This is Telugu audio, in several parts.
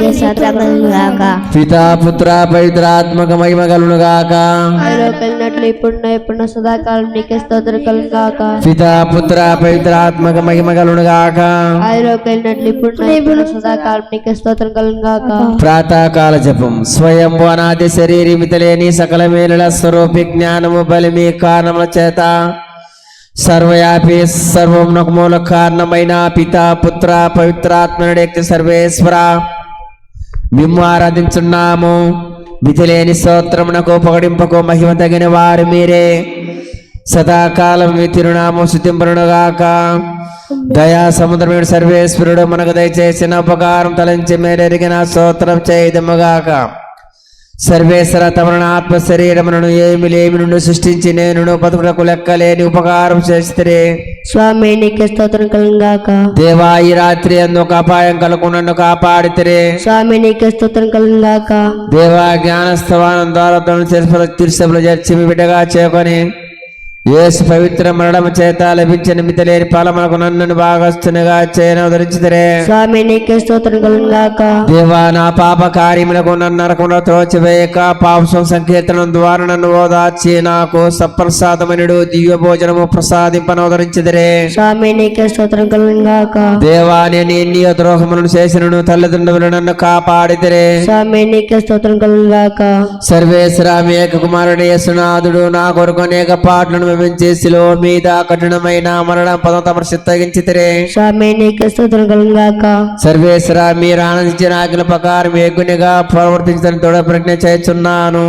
నీకే స్తోత్రం కలుగును గాక. పితా పుత్ర పవిత్రాత్మక మహిమ కలుగును గాక. కలిగినట్లు ఇప్పుడు సదాకాలం నీకే స్తోత్రం కలుగును గాక. పితా పుత్ర పవిత్రాత్మక మహిమ కలుగును గాక. కలిగినట్లు ఇప్పుడు సదాకాలం నీకే స్తోత్రం కలుగును గాక. ప్రాతకాల జపం. స్వయం అనాది శరీరమితలేని సకల మేలుల స్వరూపి జ్ఞానము బలిమి కారణముల చేత సర్వయాపి సర్వమునకు మూల కారణమైన పితా పుత్ర పవిత్రాత్మనుడి సర్వేశ్వర మిమ్ము ఆరాధించున్నాము. మితిలేని స్తోత్రమునకు పొగడింపకు మహిమ తగిన వారు మీరే. సదాకాలం మీ తిరునామం స్తుతింపరుగాక. దయా సముద్రముడు సర్వేశ్వరుడు మనకు దయచేసిన ఉపకారం తలంచి మేరెరిగిన స్తోత్రం చేయదముగాక. సర్వేశ్వర తమన ఆత్మ శరీరములను ఏమి లేమి నుండి సృష్టించి నేను బతుకులకు లెక్కలేని ఉపకారం చేస్తే స్వామి నీకే స్తోత్రం కలుగును గాక. దేవా ఈ రాత్రి అందుకు అపాయం కలగకుండా కాపాడితే స్వామి నీకే స్తోత్రం కలుగును గాక. దేవా జ్ఞానస్థవానం ద్వారా తిరుసభలు చేర్చి మీ బిడ్డగా చేకొని యేసు పవిత్ర మరణం చేత లభించిన మితిలేని ఫలములకు నన్ను భాగస్తునిగా చేయనవదరించితే స్వామి నీకే స్తోత్రం కలుగును గాక. దేవా నా పాప కార్యములకు నన్ను నరకుండా త్రోచివేయక పాపం సంకీర్తనం ద్వారా నన్ను ఓదార్చి నాకు సప్రసాదమనుడు దివ్య భోజనము ప్రసాదింపనవదరించితే స్వామి నీకే స్తోత్రం కలుగును గాక. దేవా నేను ఎన్ని ద్రోహములను చేసినను తల్లిదండ్రులు నన్ను కాపాడితే స్వామి నీకే స్తోత్రం కలుగును గాక. సర్వేశ్వర మీ ఏక కుమారుడు యేసునాథుడు నా కొరకు అనేక పాటలను శిలో మీద కఠినమైన మరణం పదం తమరు చిత్తగించితే స్వామి నీకే స్తోత్రం కలుగును గాక. సర్వేశ్వర మీరు ఆనందించిన ఆజ్ఞల ప్రకారం ఏగునిగా ప్రవర్తించని తోడ ప్రజ్ఞ చేస్తున్నాను.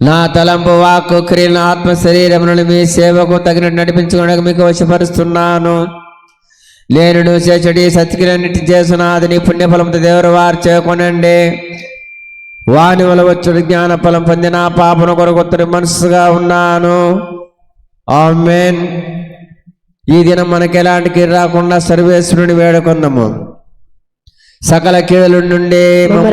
నా తలంపు వాక్కు క్రియలను ఆత్మ శరీరములను మీ సేవకు తగినట్టు నడిపించుకోవడానికి మీకు వశపరుస్తున్నాను. నేను చేచడి సత్కిలన్నిటి చేస్తున్నది నీ పుణ్యఫలంతో దేవుడు వారు చేకొనండి. వాని వల్ల వచ్చుడు జ్ఞాన ఫలం పొందిన పాపను కొరకొత్తడి మనసుగా ఉన్నాను. ఆమేన్. ఈ దినం మనకి ఎలాంటి కీడు రాకుండా సర్వేశ్వరుని వేడుకొందాము. సకల కీడుల నుండి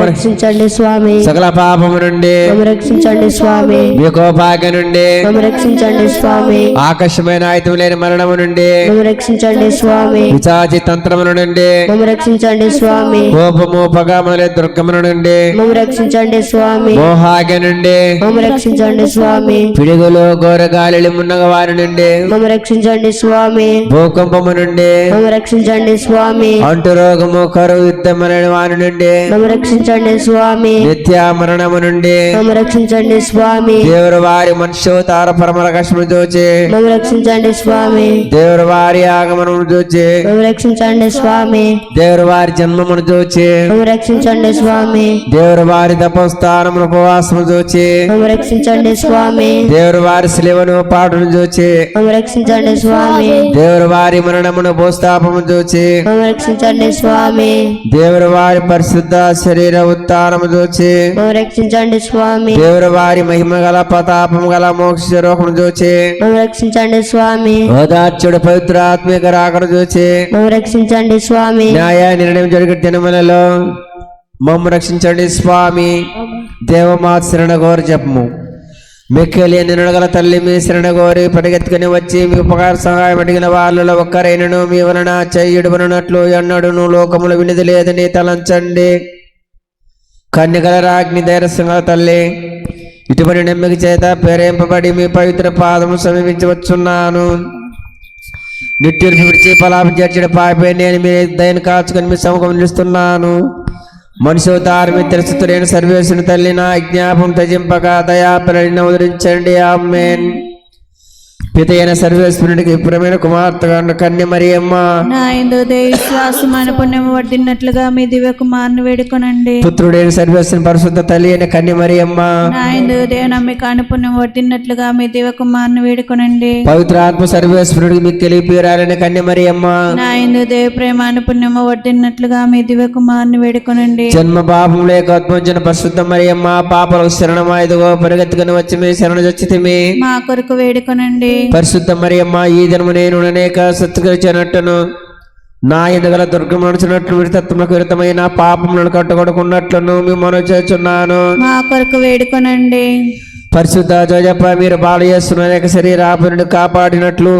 రక్షించండి స్వామి. సకల పాపము నుండి రక్షించండి స్వామి. మీ కోపాగ్ని నుండి రక్షించండి స్వామి. ఆకర్షమైన ఆయుధం లేని మరణము నుండి రక్షించండి స్వామి. పిశాచి తంత్రముల నుండి రక్షించండి స్వామి. కోపము పగ మొదలై దుర్గముల నుండి రక్షించండి స్వామి. మోహాగ్ని నుండి రక్షించండి స్వామి. పిడుగులు ఘోరగాలి మున్నగ వారి నుండి రక్షించండి స్వామి. భూకంపము నుండి రక్షించండి స్వామి. అంటు రోగము కరువు యుద్ధమని వారి నుండి రక్షించండి స్వామి. నిత్య మరణము నుండి రక్షించండి స్వామి. దేవుడు వారి మనుష్యోతార పరమ రక్షణ చూచి రక్షించండి స్వామి. దేవుడు వారి ఆగమనమును చూచి రక్షించండి స్వామి. దేవుడు వారి జన్మమును చూచి రక్షించండి స్వామి. దేవుడు వారి తపస్థానమును ఉపవాసము చూచి రక్షించండి స్వామి. దేవుడు వారి శిలువను పాటును చూచి రక్షించండి స్వామి. దేవుడు వారి మరణమును భూస్థాపము చూచి రక్షించండి స్వామి. దేవుడు వారి పరిశుద్ధ శరీర ఉత్తానము చూచి రక్షించండి స్వామి. దేవుడు వారి మహిమ గల ప్రతాపము గల మోక్ష రూపము చూచి రక్షించండి స్వామి. ఓదార్చుడు పవిత్ర ఆత్మిక రాకను చూచి రక్షించండి స్వామి. న్యాయ నిర్ణయం జరిగే దినములలో మమ్ము రక్షించండి స్వామి. దేవమాత శరణ గోరు జపము. మిక్కిలి నిన్నగల తల్లి మీ శరణ గోరి పరిగెత్తుకుని వచ్చి మీ ఉపకార సహాయం అడిగిన వాళ్ళలో ఒక్కరైనను మీ వలన చెయ్యుడునట్లు ఎన్నడును లోకములు వినిది లేదని తలంచండి. కన్యకల రాజ్ఞి ధైర్యంగా తల్లి ఇటువంటి నమ్మిక చేత ప్రేరేంపబడి మీ పవిత్ర పాదము సమీపించవచ్చున్నాను. నిట్టూర్పు విడిచి పలాపం చేర్చిన పాపే నేను మీ దయను కాచుకొని మీ సముఖం నిలుస్తున్నాను. మనుషుతారు తెలుసుతులేని సర్వేశ్వరుని తల్లి నా జ్ఞాపం త్యజింపక దయాపరని ఉదరించండి. ఆమేన్. పితైన సర్వేశ్వరునికి విప్రమైన కుమార్తెగా కన్య మరియమ్మ నా యందు విశ్వాసమైన పుణ్యము వర్ధిల్లినట్లుగా మీ దివ్య కుమారుని వేడుకొనండి. పుత్రుడైన సర్వేశ్వరుని పరిశుద్ధ తల్లి అయిన కన్య మరియమ్మ నా యందు నమ్మికాని పుణ్యం వర్ధిల్లినట్లుగా మీ దివ్య కుమారుని వేడుకొనండి. పవిత్ర ఆత్మ సర్వేశ్వరుడికి మిక్కిలి ప్రియురాలైన కన్య మరియమ్మ నా యందు దేవ ప్రేమాని పుణ్యము వర్ధిల్లినట్లుగా మీ దివ్య కుమారుని వేడుకొనండి. జన్మ పాపం లేక ఉద్భవించిన పరిశుద్ధ మరియమ్మ పాపలకు శరణమాయదుగో పరిగెత్తుకుని వచ్చి మీ శరణ చచ్చితిమి మా కొరకు వేడుకొనండి. పరిశుద్ధ మరియమ్మ ఈ దినము నేను అనేక సత్కరించినట్టును నా ఎదుగల దుర్గం నడుచున్నట్లు విడతత్వములకు విరుద్ధమైన పాపములను కట్టుకొడుకున్నట్లును మేము మనవి చేస్తున్నాను. మా కొరకు వేడుకొనండి. పరిశుద్ధ జోజప్ప మీరు బాలు చేస్తున్న అనేక శరీరాపి నుండి కాపాడినట్లు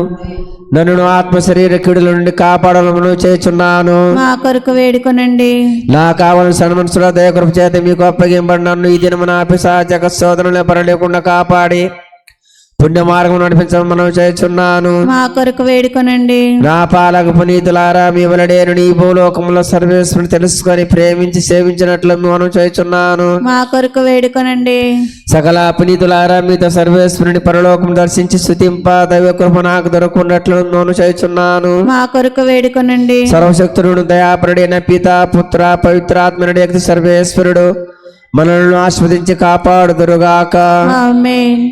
నన్ను ఆత్మ శరీర కీడుల నుండి కాపాడలను చేస్తున్నాను. మా కొరకు వేడుకొనండి. నా కావలసిన సన్మనసుల దయకృప చేత మీకు అప్పగింపడి నన్ను ఈ దినమున పిశాచ శోధనలు పరలేకుండా కాపాడి పుణ్య మార్గం నడిపించడం మనం చేస్తున్నాను. మా కొరకు వేడుకొనండి. నా పాలకు పునీతులారా, మీ వలడేను నీ భూలోకంలో సర్వేశ్వరుని తెలుసుకొని ప్రేమించి సేవించినట్లు మనం చేస్తున్నాను. మా కొరకు వేడుకొనండి. సకల పునీతులారా, మీతో సర్వేశ్వరుని పరలోకం దర్శించి స్తుతింప దైవ కృప నాకు దొరకున్నట్లు మనం చేస్తున్నాను. మా కొరకు వేడుకొనండి. సర్వశక్తుడు దయాపరుడైన పిత పుత్ర పవిత్రాత్మనుడి యొక్క సర్వేశ్వరుడు మనల్ని ఆస్వాదించి కాపాడుదురుగాక. ఆమేన్.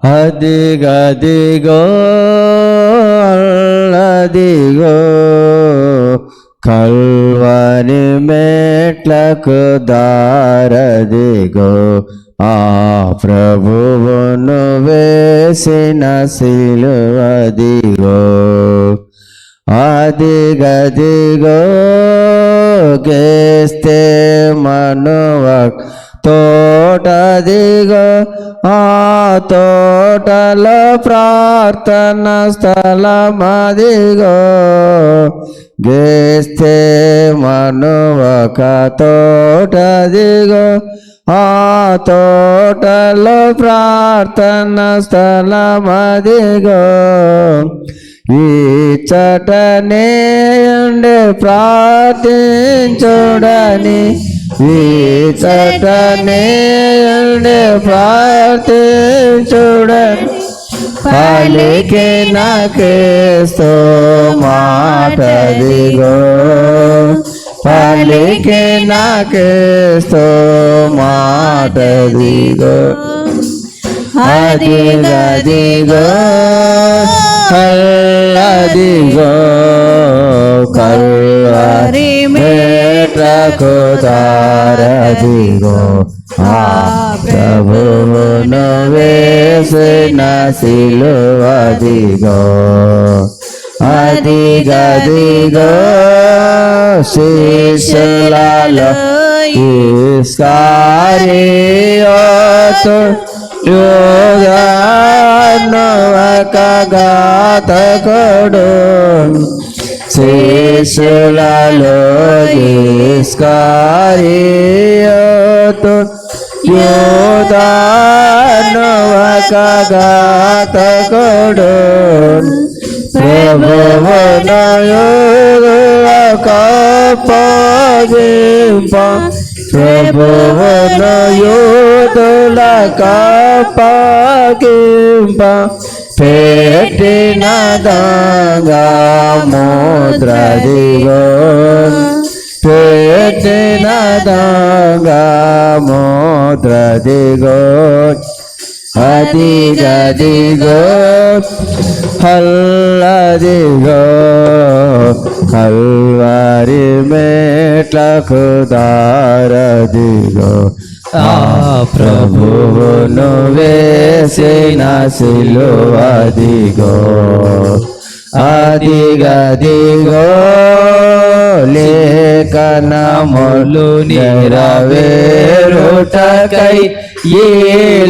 అదిగదిగో అల్లదిగో కల్వరి మెట్లకు దారదిగో ఆ ప్రభువును వేసిన సిలువదిగో. అదిగదిగో గేస్తే మనువ తోటదిగో ఆ తోటలో ప్రార్థన స్థలమదిగో. గేస్తే మనువక తోటదిగో ఆ తోటలో ప్రార్థన స్థలమదిగో. ఈ చటనే ఉండి ప్రార్థించుడని ఈ చటనే ఉండి ప్రార్థించుడని పలికిన క్రీస్తు మాటదిగో. పలికిన క్రీస్తు మాటదిగో. అదిగదిగో అదిగో కల్వరి మెట్లకు దారదిగో ఆ ప్రభువును వేసిన సిలువదిగో అదిగదిగో శిశులలో ఇస్కారియోతు యోగానవకగాతకుడు శిశులలో ఇస్కారియోతు యోగానవకగాతకుడు ప్రభువును యోగపగింప ప్రభువును యోధులకపగింప పెట్టిన దొంగ ముద్రదిగో పెట్టిన దొంగ ముద్రదిగో అదిగదిగో అల్లదిగో కల్వరి మెట్లకు దారదిగో ఆ ప్రభువును వేసిన సిలువదిగో అదిగదిగో లేఖనములు నెరవేరుటకై ఈ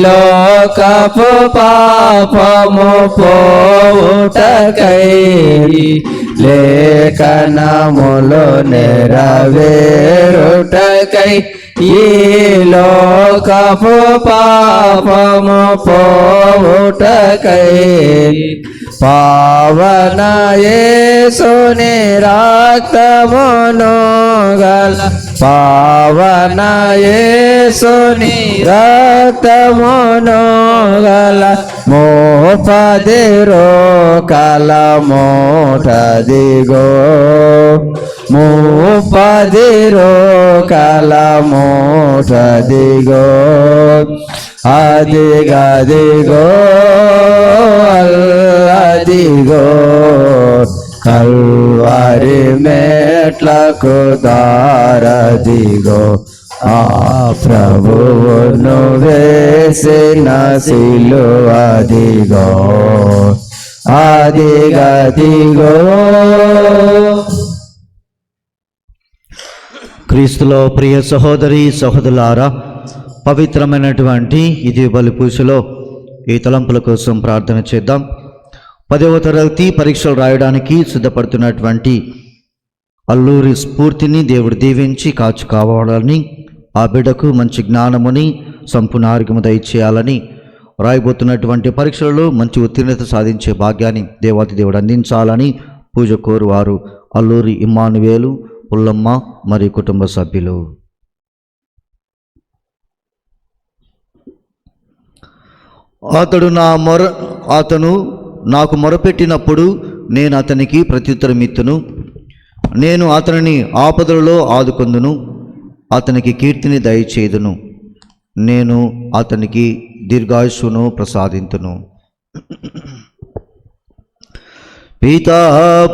లోకపు పాపము పోవుటకై లేఖనములు నెరవేరుటకై ఈ లోకపు పాపము పోవుటకై పావన యేసుని రక్తమును గల పావన యేసుని రక్తమును గల మోపదిరో కల మోటదిగో మోపదిరో కల మోటదిగో అదిగదిగో అల్లదిగో కల్వరి మెట్లకు దారదిగో ఆ ప్రభువును వేసిన సిలువదిగో అదిగదిగో. క్రీస్తులో ప్రియ సహోదరి సహోదరులారా, పవిత్రమైనటువంటి ఇది బలి పూజలో ఈ తలంపుల కోసం ప్రార్థన చేద్దాం. 10వ తరగతి పరీక్షలు రాయడానికి సిద్ధపడుతున్నటువంటి అల్లూరి స్ఫూర్తిని దేవుడు దీవించి కాచు కావాలని, ఆ బిడ్డకు మంచి జ్ఞానముని సంపూర్ణ ఆరోగ్యము దయచేయాలని, రాయబోతున్నటువంటి పరీక్షలలో మంచి ఉత్తీర్ణత సాధించే భాగ్యాన్ని దేవాతి దేవుడు అందించాలని పూజ కోరువారు అల్లూరి ఇమ్మానువేలు, పుల్లమ్మ మరియు కుటుంబ సభ్యులు. అతను నాకు మొరపెట్టినప్పుడు నేను అతనికి ప్రత్యుత్తరమిత్తును. నేను అతనిని ఆపదలలో ఆదుకొందును, అతనికి కీర్తిని దయచేయుదును. నేను అతనికి దీర్ఘాయుష్ను ప్రసాదింతును. పితా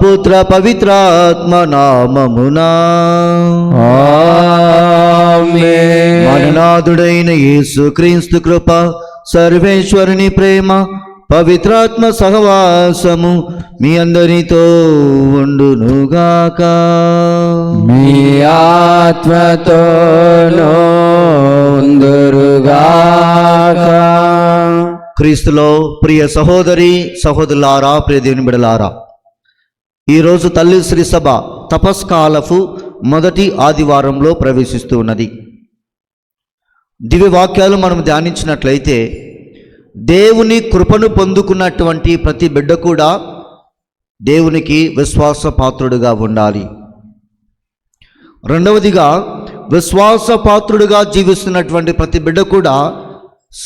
పుత్ర పవిత్రాత్మ నామమునా ఆమేన్. మననాథుడైన యేసు క్రీస్తు కృప, సర్వేశ్వరుని ప్రేమ, పవిత్రాత్మ సహవాసము మీ అందరితో ఉండునుగాక. మీ ఆత్మతోనూ ఉందురుగాక. క్రీస్తులో ప్రియ సహోదరి సహోదరులారా, ప్రియ దేవుని బిడ్డలారా, ఈరోజు తల్లి శ్రీ సభ తపస్కాలపు మొదటి ఆదివారంలో ప్రవేశిస్తూ ఉన్నది. దివ్య వాక్యాలు మనం ధ్యానించినట్లయితే దేవుని కృపను పొందుకున్నటువంటి ప్రతి బిడ్డ కూడా దేవునికి విశ్వాసపాత్రుడుగా ఉండాలి. రెండవదిగా, విశ్వాసపాత్రుడుగా జీవిస్తున్నటువంటి ప్రతి బిడ్డ కూడా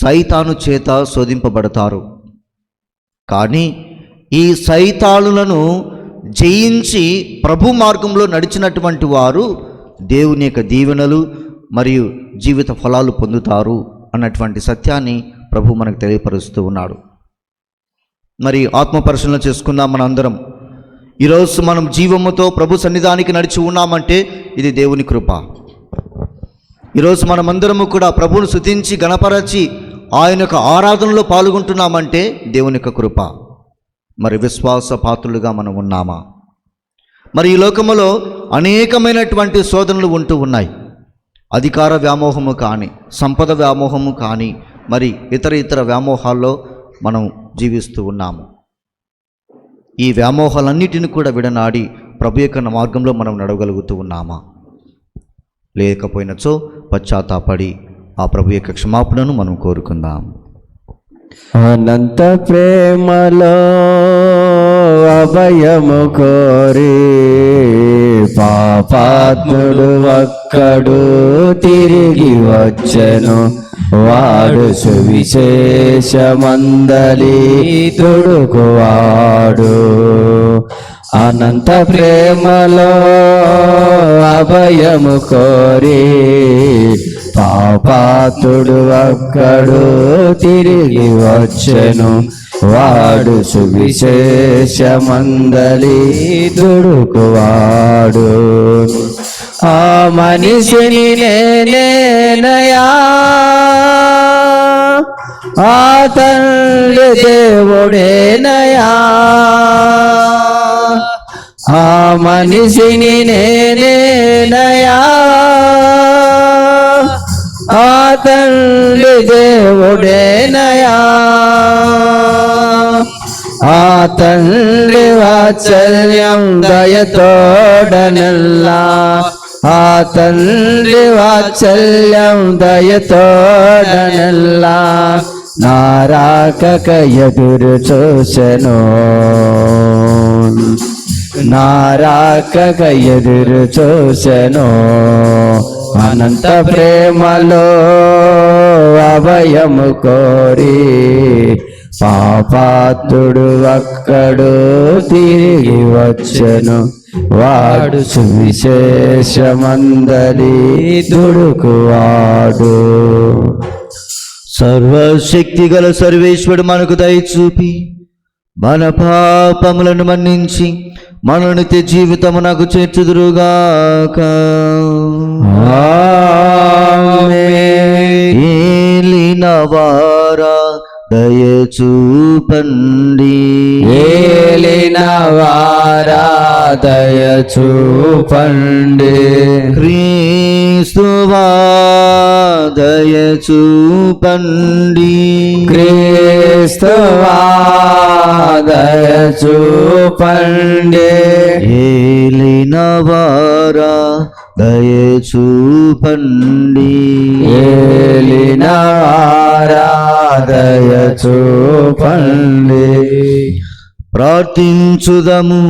సైతాను చేత శోధింపబడతారు. కానీ ఈ సైతానులను జయించి ప్రభు మార్గంలో నడిచినటువంటి వారు దేవుని యొక్క దీవెనలు మరియు జీవిత ఫలాలు పొందుతారు అన్నటువంటి సత్యాన్ని ప్రభు మనకు తెలియపరుస్తూ ఉన్నాడు. మరి ఆత్మ పరిశీలన చేసుకుందాం మనందరం. ఈరోజు మనం జీవముతో ప్రభు సన్నిధానికి నడిచి ఉన్నామంటే ఇది దేవుని కృప. ఈరోజు మనమందరము కూడా ప్రభువును స్తుతించి గణపరచి ఆయన యొక్క ఆరాధనలో పాల్గొంటున్నామంటే దేవుని యొక్క కృప. మరి విశ్వాస పాత్రులుగా మనం ఉన్నామా? మరి ఈ లోకములో అనేకమైనటువంటి శోధనలు ఉంటూ ఉన్నాయి. అధికార వ్యామోహము కానీ, సంపద వ్యామోహము కానీ, మరి ఇతర వ్యామోహాల్లో మనం జీవిస్తూ ఉన్నాము. ఈ వ్యామోహాలన్నిటిని కూడా విడనాడి ప్రభు యొక్క మార్గంలో మనం నడవగలుగుతూ ఉన్నామా? లేకపోయినచో పశ్చాత్తాపడి ఆ ప్రభు యొక్క క్షమాపణను మనం కోరుకుందాం. అనంత ప్రేమలో అభయము కోరి పాపాత్ముడు ఒక్కడు తిరిగి వచ్చెను. వాడు సువిశేషమందలి తొడుకువాడు. అనంత ప్రేమలో అభయము కోరి పాపాత్ముడు ఒక్కడు తిరిగి వచ్చెను. వాడు సువిశేషమందలి తొడుకువాడు. ఆ మనిషిని నేనేనయా, ఆ తండ్రి దేవుడేనయా. ఆ మనిషిని నేనేనయా, ఆ తండ్రి దేవుడేనయా. ఆ తండ్రి వాత్సల్యం దయతోడనల్లా, ఆ తండ్రి వాత్సల్యం దయతోడనల్లా. నారాకక ఎదురు చూసెను, నారాకక ఎదురు చూసెను. అనంత ప్రేమలో అభయము కోరి పాపాత్ముడు ఒక్కడు తిరిగి వచ్చెను. వాడు సువిశేషమందలి దుడుకువాడు. సర్వశక్తి గల సర్వేశ్వరుడు మనకు దయచూపి మన పాపములను మన్నించి మన నిత్య జీవితము నాకు చేర్చుదురుగాక. ఆమేన్. ఏలినవారా దయచూపండి, ఏలినవారా దయచూపండి. క్రీస్తువా దయచూపండి, క్రీస్తువా దయచూపండి. ఏలినవారా దయచూపండి, ఏలినవారా దయచూపండి. ప్రార్థించుదము.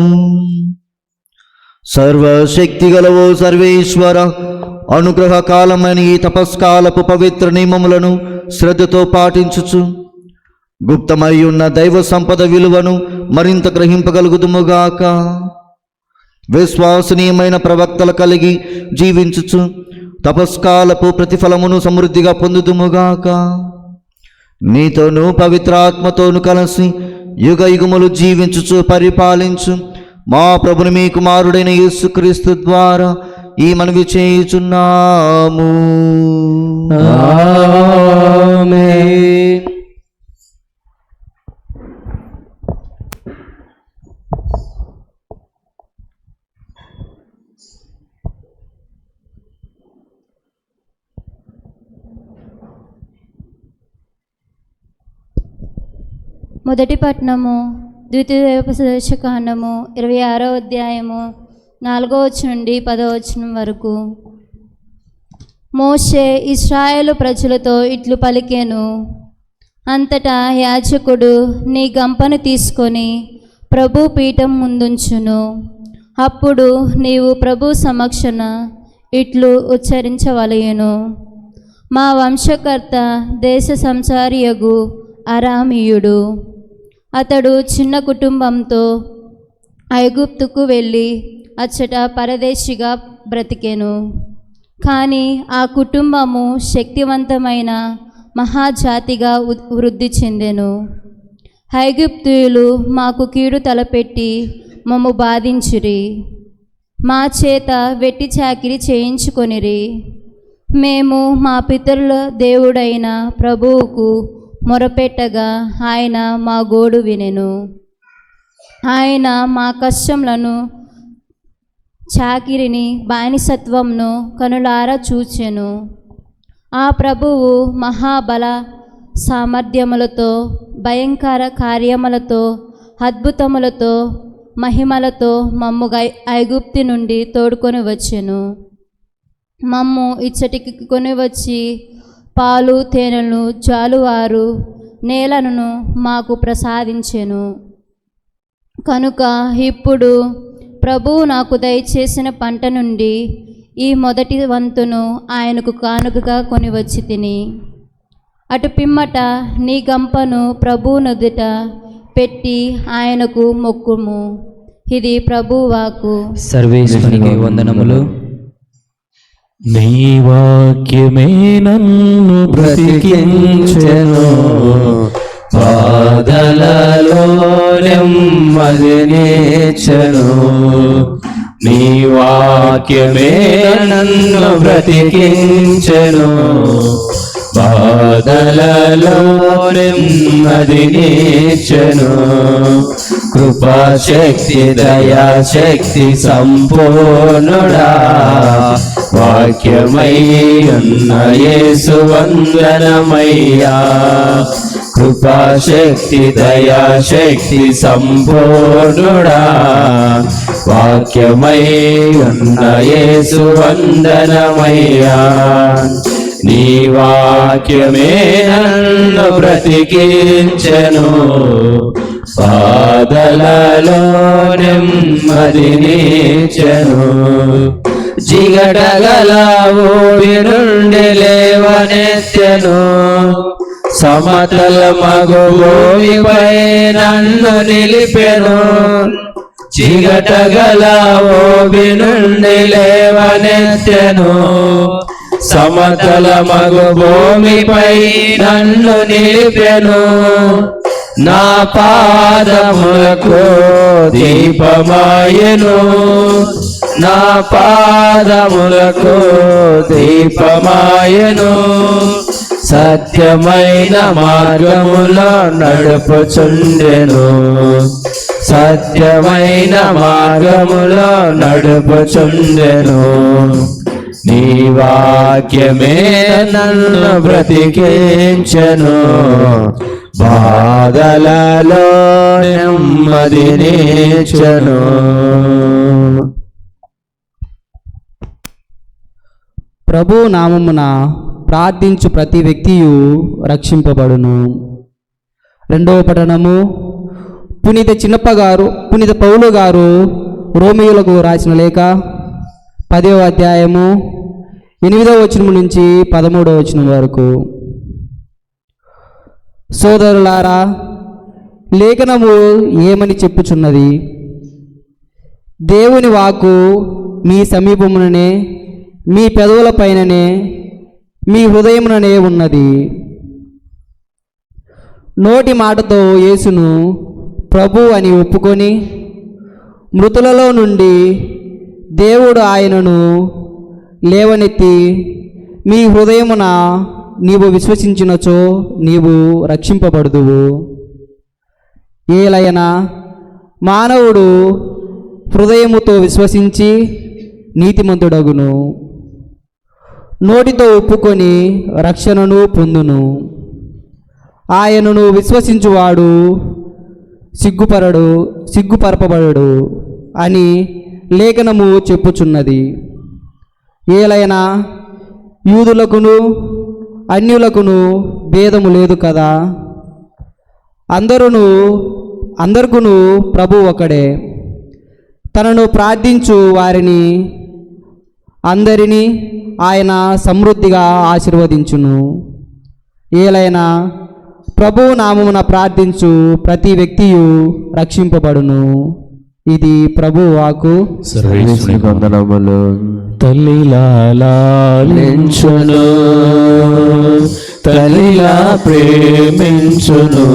సర్వశక్తి గలవో సర్వేశ్వర, అనుగ్రహ కాలమని ఈ తపస్కాలపు పవిత్ర నియమములను శ్రద్ధతో పాటించుచు గుప్తమై ఉన్న దైవ సంపద విలువను మరింత గ్రహింపగలుగుదుముగాక. విశ్వాసనీయమైన ప్రవక్తలు కలిగి జీవించుచు తపస్కాలపు ప్రతిఫలమును సమృద్ధిగా పొందుదుముగాక. నీతోనూ పవిత్రాత్మతోను కలిసి యుగ యుగములు జీవించుచు పరిపాలించు మా ప్రభుని మీ కుమారుడైన యేసుక్రీస్తు ద్వారా ఈ మనవి చేయుచున్నాము. ఆమేన్. మొదటి పట్టణము ద్వితీయోపదేశకాండము 26వ అధ్యాయము 4వ వచనం నుండి 10వ వచనం వరకు. మోషే ఇశ్రాయేలు ప్రజలతో ఇట్లు పలికెను. అంతటా యాజకుడు నీ గంపను తీసుకొని ప్రభు పీఠం ముందుంచును. అప్పుడు నీవు ప్రభు సమక్షన ఇట్లు ఉచ్చరించవలయును. మా వంశకర్త దేశ సంసారియగు అరామీయుడు. అతడు చిన్న కుటుంబంతో ఐగుప్తుకు వెళ్ళి అచ్చట పరదేశిగా బ్రతికెను. కానీ ఆ కుటుంబము శక్తివంతమైన మహాజాతిగా వృద్ధి చెందెను. ఐగుప్తీయులు మాకు కీడు తలపెట్టి మమ్ము బాధించిరి, మా చేత వెట్టి చాకిరి చేయించుకొనిరి. మేము మా పితరుల దేవుడైన ప్రభువుకు మొరపెట్టగా ఆయన మా గోడు వినెను. ఆయన మా కష్టములను, చాకిరిని, బానిసత్వంను కనులారా చూచెను. ఆ ప్రభువు మహాబల సామర్థ్యములతో, భయంకర కార్యములతో, అద్భుతములతో, మహిమలతో మమ్ము ఐగుప్తి నుండి తోడుకొని వచ్చెను. మమ్ము ఇచ్చటికి కొని వచ్చి పాలు తేనెలను జాలువారు నేలను మాకు ప్రసాదించెను. కనుక ఇప్పుడు ప్రభువు నాకు దయచేసిన పంట నుండి ఈ మొదటి వంతును ఆయనకు కానుకగా కొని వచ్చి తిని, అటు పిమ్మట నీ గంపను ప్రభువు నుదుట పెట్టి ఆయనకు మొక్కుము. ఇది ప్రభువు వాక్కు. సర్వేశ్వరునికి వందనములు. నీ వాక్యమే నన్ను బ్రతికించెను, బాధలలో నెమ్మదినిచ్చెను. నీ వాక్యమే నన్ను బ్రతికించెను, బాధలలో నెమ్మదినిచ్చెను. కృపాశక్తి దయాశక్తి సంపూర్ణుడా, వాక్యమై ఉన్న యేసు వందనమయ్యా. కృపాశక్తి దయాశక్తి సంపూర్ణుడా, వాక్యమై ఉన్న యేసు వందనమయ్యా. నీ వాక్యమే నన్ను బ్రతికించెను, బాధలలో నెమ్మదినిచ్చెను. జిగటగల ఊడి నుండి లేవనెత్తెను, సమతల మగు భూమిపై నన్ను నిలిపెను. జిగటగల ఊబి నుండి లేవనెత్తెను, సమతల మగు భూమిపై నన్ను నిలిపెను. నా పాదములకు దీపమాయెను, నా పాదములకు దీపమాయెను. సత్యమైన మార్గములో నడుపుచుండెను, సత్యమైన మార్గములో నడుపుచుండెను. నీ వాక్యమే నన్ను బ్రతికించెను, బాధలలో నెమ్మదినిచ్చెను. ప్రభు నామమున ప్రార్థించు ప్రతి వ్యక్తియు రక్షింపబడును. రెండవ పఠనము పునీత పౌలు గారు రోమియోలకు రాసిన లేఖ 10వ అధ్యాయము 8వ వచనం నుంచి 13వ వచనం వరకు. సోదరులారా, లేఖనము ఏమని చెప్పుచున్నది? దేవుని వాక్కు మీ సమీపముననే, మీ పెదవుల పైననే, మీ హృదయముననే ఉన్నది. నోటి మాటతో యేసును ప్రభు అని ఒప్పుకొని, మృతులలో నుండి దేవుడు ఆయనను లేవనెత్తి మీ హృదయమున నీవు విశ్వసించినచో నీవు రక్షింపబడుదువు. ఏలయన మానవుడు హృదయముతో విశ్వసించి నీతిమంతుడగును, నోటితో ఒప్పుకొని రక్షణను పొందును. ఆయనను విశ్వసించువాడు సిగ్గుపరపబడు అని లేఖనము చెప్పుచున్నది. ఏలైనా యూదులకును అన్యులకును భేదము లేదు కదా, అందరికును ప్రభు ఒకడే. తనను ప్రార్థించు వారిని అందరినీ ఆయన సమృద్ధిగా ఆశీర్వదించును. ఏలైనా ప్రభువు నామమున ప్రార్థించు ప్రతి వ్యక్తియు రక్షింపబడును. ఇది ప్రభు వాక్కు. సర్వేశ్వరునికి వందనములు. తల్లిలాలించును తల్లిలా ప్రేమించును,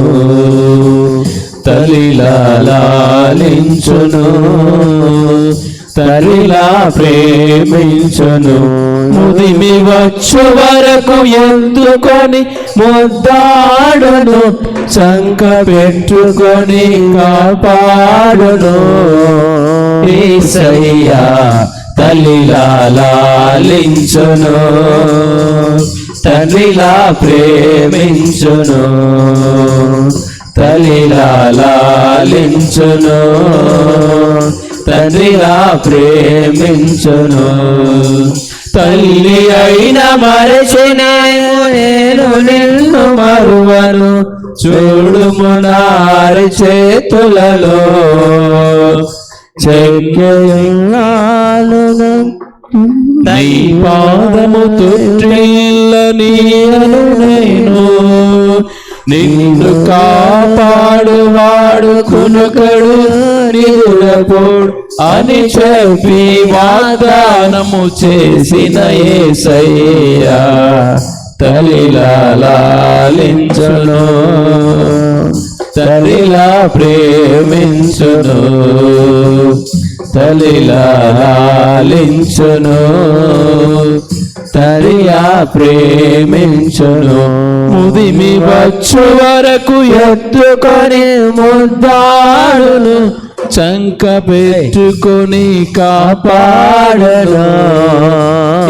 తల్లిలా లాలించును, తల్లిలా ప్రేమించును. ముదిమి వచ్చు వరకు ఎత్తుకొని ముద్దాడును, సంక పెట్టుకొని కాపాడును. యేసయ్యా తల్లిలా లాలించును, తల్లిలా ప్రేమించును, తల్లిలా లాలించును, తండ్రిలా ప్రేమించును. తల్లి అయిన మరచినేను నేను నిన్ను మరువను, చూడుము నారి చేతులలో చెక్కెయ్యాను. నీ పాదము తొట్టిల్లనీయను నేను, నిన్ను కాపాడువాడు కునుకడు నిదురపోడు అని చెప్పి వాగ్దానము చేసిన యేసయ్యా తల్లిలా లాలించును, తల్లిలా ప్రేమించును, తల్లిలా లాలించును, తల్లిలా ప్రేమించును. ముదిమి వచ్చు వరకు ఎత్తుకొని ముద్దాడును, చంక పెట్టుకొని కాపాడను.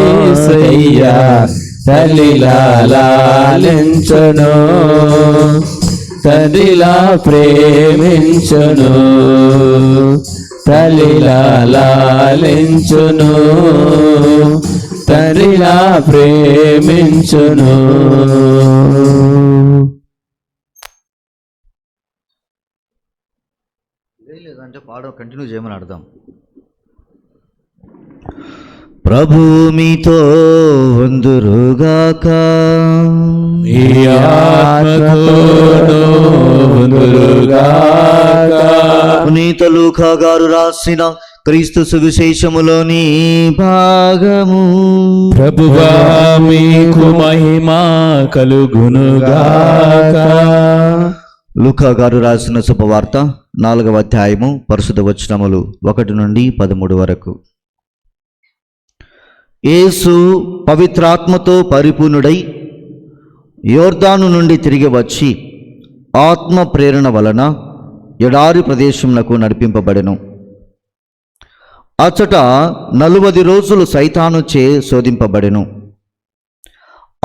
యేసయ్యా తల్లిలా లాలించును, తల్లిలా ప్రేమించును, తల్లిలా లాలించును, తల్లిలా ప్రేమించును. లేదంటే పాడ కంటిన్యూ చేయమని అర్థం. ప్రభు మీతో వందురుగాక, మీ ఆత్మతోను వందురుగాక. పునీత లూకా గారు రాసిన క్రీస్తు సువిశేషములోని భాగము. ప్రభువా మీకు మహిమ కలుగునుగాక. లూకా గారు రాసిన శుభవార్త 4వ అధ్యాయము పరిశుద్ధ వచనములు 1 నుండి 13 వరకు. యేసు పవిత్రాత్మతో పరిపూర్ణుడై యోర్దాను నుండి తిరిగి వచ్చి ఆత్మ ప్రేరణ వలన ఎడారి ప్రదేశమునకు నడిపింపబడెను. అచ్చట 40 రోజులు సైతానుచే శోధింపబడెను.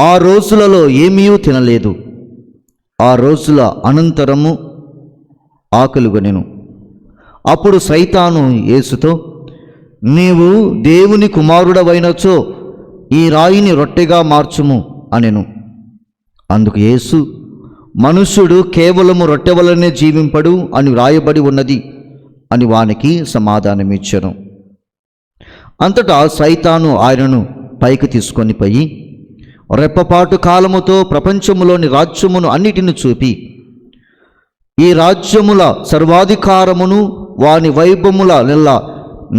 ఆ రోజులలో ఏమీ తినలేదు. ఆ రోజుల అనంతరము ఆకలిగొనెను. అప్పుడు సైతాను యేసుతో, నీవు దేవుని కుమారుడవైనచో ఈ రాయిని రొట్టెగా మార్చుము అనెను. అందుకు యేసు, మనుష్యుడు కేవలము రొట్టె వలనే జీవింపడు అని వ్రాయబడి ఉన్నది అని వానికి సమాధానమిచ్చెను. అంతటా సైతాను ఆయనను పైకి తీసుకొని పోయి రెప్పపాటు కాలముతో ప్రపంచములోని రాజ్యమును అన్నిటిని చూపి, ఈ రాజ్యముల సర్వాధికారమును వాని వైభవముల నెల్ల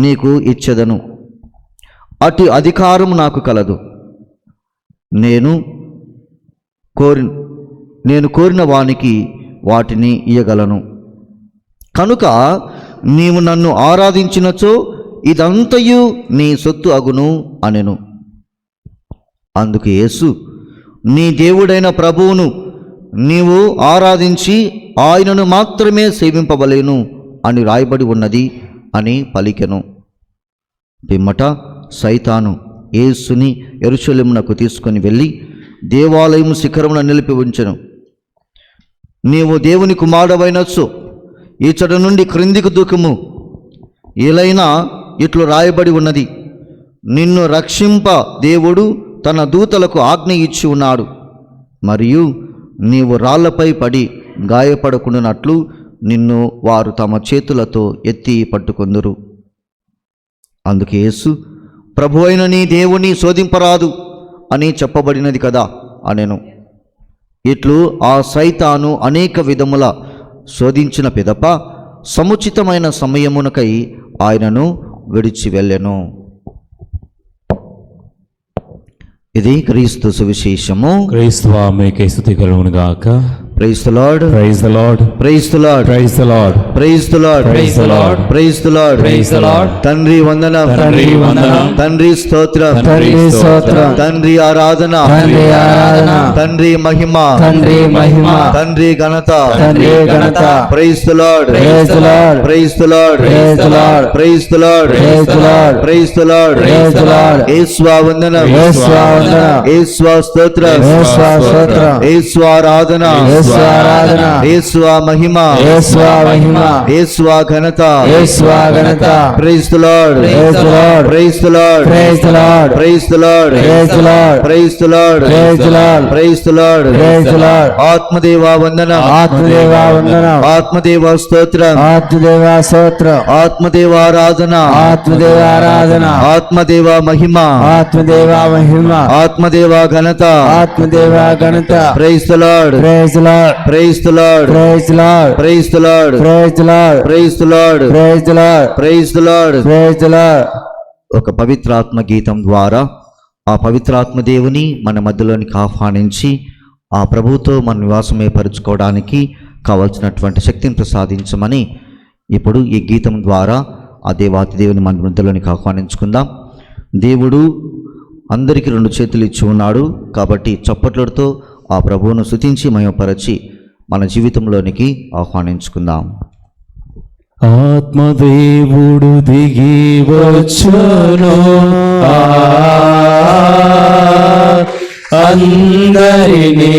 నీకు ఇచ్చెదను. అటు అధికారము నాకు కలదు. నేను కోరిన వానికి వాటిని ఇయ్యగలను. కనుక నీవు నన్ను ఆరాధించినచో ఇదంతయు నీ సొత్తు అగును అనెను. అందుకు యేసు, నీ దేవుడైన ప్రభువును నీవు ఆరాధించి ఆయనను మాత్రమే సేవింపవలేను అని రాయబడి ఉన్నది అని పలికెను. పిమ్మట సైతాను యేసుని యెరూషలేమునకు తీసుకొని వెళ్ళి దేవాలయము శిఖరమున నిలిపి ఉంచెను. నీవు దేవుని కుమారుడవైనచో ఇచ్చట నుండి క్రిందికి దూకుము. ఏలైనా ఇట్లు రాయబడి ఉన్నది, నిన్ను రక్షింప దేవుడు తన దూతలకు ఆజ్ఞ ఇచ్చి ఉన్నాడు. మరియు నీవు రాళ్లపై పడి గాయపడకుండానట్లు నిన్ను వారు తమ చేతులతో ఎత్తి పట్టుకొందురు. అందుకే యేసు, ప్రభువైన నీ దేవుని శోధింపరాదు అని చెప్పబడినది కదా అనెను. ఇట్లు ఆ సైతాను అనేక విధముల శోధించిన పిదప సముచితమైన సమయమునకై ఆయనను విడిచి వెళ్ళెను. ఇది క్రీస్తు సువిశేషము. క్రీస్తువా మీకే స్తుతి కలుగును గాక. Praise the Lord, praise the Lord, praise the Lord, praise the Lord, praise the Lord, praise the Lord, praise the Lord, praise the Lord. తండ్రి వందనం, తండ్రి వందనం, తండ్రి స్తోత్రం, తండ్రి స్తోత్రం, తండ్రి ఆరాధన, తండ్రి ఆరాధన, తండ్రి మహిమ, తండ్రి మహిమ, తండ్రి ఘనత, తండ్రి ఘనత. Praise the Lord, praise the Lord, praise the Lord, praise the Lord, praise the Lord, praise the Lord, praise the Lord, praise the Lord. యేసువా వందనం, యేసువా వందనం, యేసువా స్తోత్రం, యేసువా స్తోత్రం, యేసువా ఆరాధన, యేసువా ఆరాధన, యేసువా మహిమ, యేసువా మహిమ, యేసువా ఘనత, యేసువా ఘనత. Praise the Lord, praise the Lord, praise the Lord, praise the Lord, praise the Lord, praise the Lord, praise the Lord, praise the Lord, praise the Lord, praise the Lord. ఆత్మదేవా వందనం, ఆత్మదేవా వందనం, ఆత్మదేవా స్తోత్రం, ఆత్మదేవా స్తోత్రం, ఆత్మదేవా ఆరాధన, ఆత్మదేవా ఆరాధన, ఆత్మదేవా మహిమ, ఆత్మదేవా మహిమ, ఆత్మదేవా ఘనత, ఆత్మదేవా ఘనత. Praise the Lord, praise the Lord, praise the Lord, praise the Lord, praise the Lord, praise the Lord, praise the Lord, praise the Lord, praise the Lord. Praise the Lord. ఒక పవిత్రాత్మ గీతం ద్వారా ఆ పవిత్రాత్మ దేవుని మన మధ్యలోనికి ఆహ్వానించి ఆ ప్రభువుతో మన నివాసం ఏర్పరచుకోవడానికి కావలసినటువంటి శక్తిని ప్రసాదించమని ఇప్పుడు ఈ గీతం ద్వారా ఆ దేవాతి దేవుని మన మధ్యలోనికి ఆహ్వానించుకుందాం. దేవుడు అందరికీ 2 చేతులు ఇచ్చి ఉన్నాడు కాబట్టి చప్పట్లతో ఆ ప్రభువును స్తుతించి మహిమపరచి మన జీవితంలోనికి ఆహ్వానించుకుందాం. ఆత్మదేవుడు దిగి వచ్చును, అందరినీ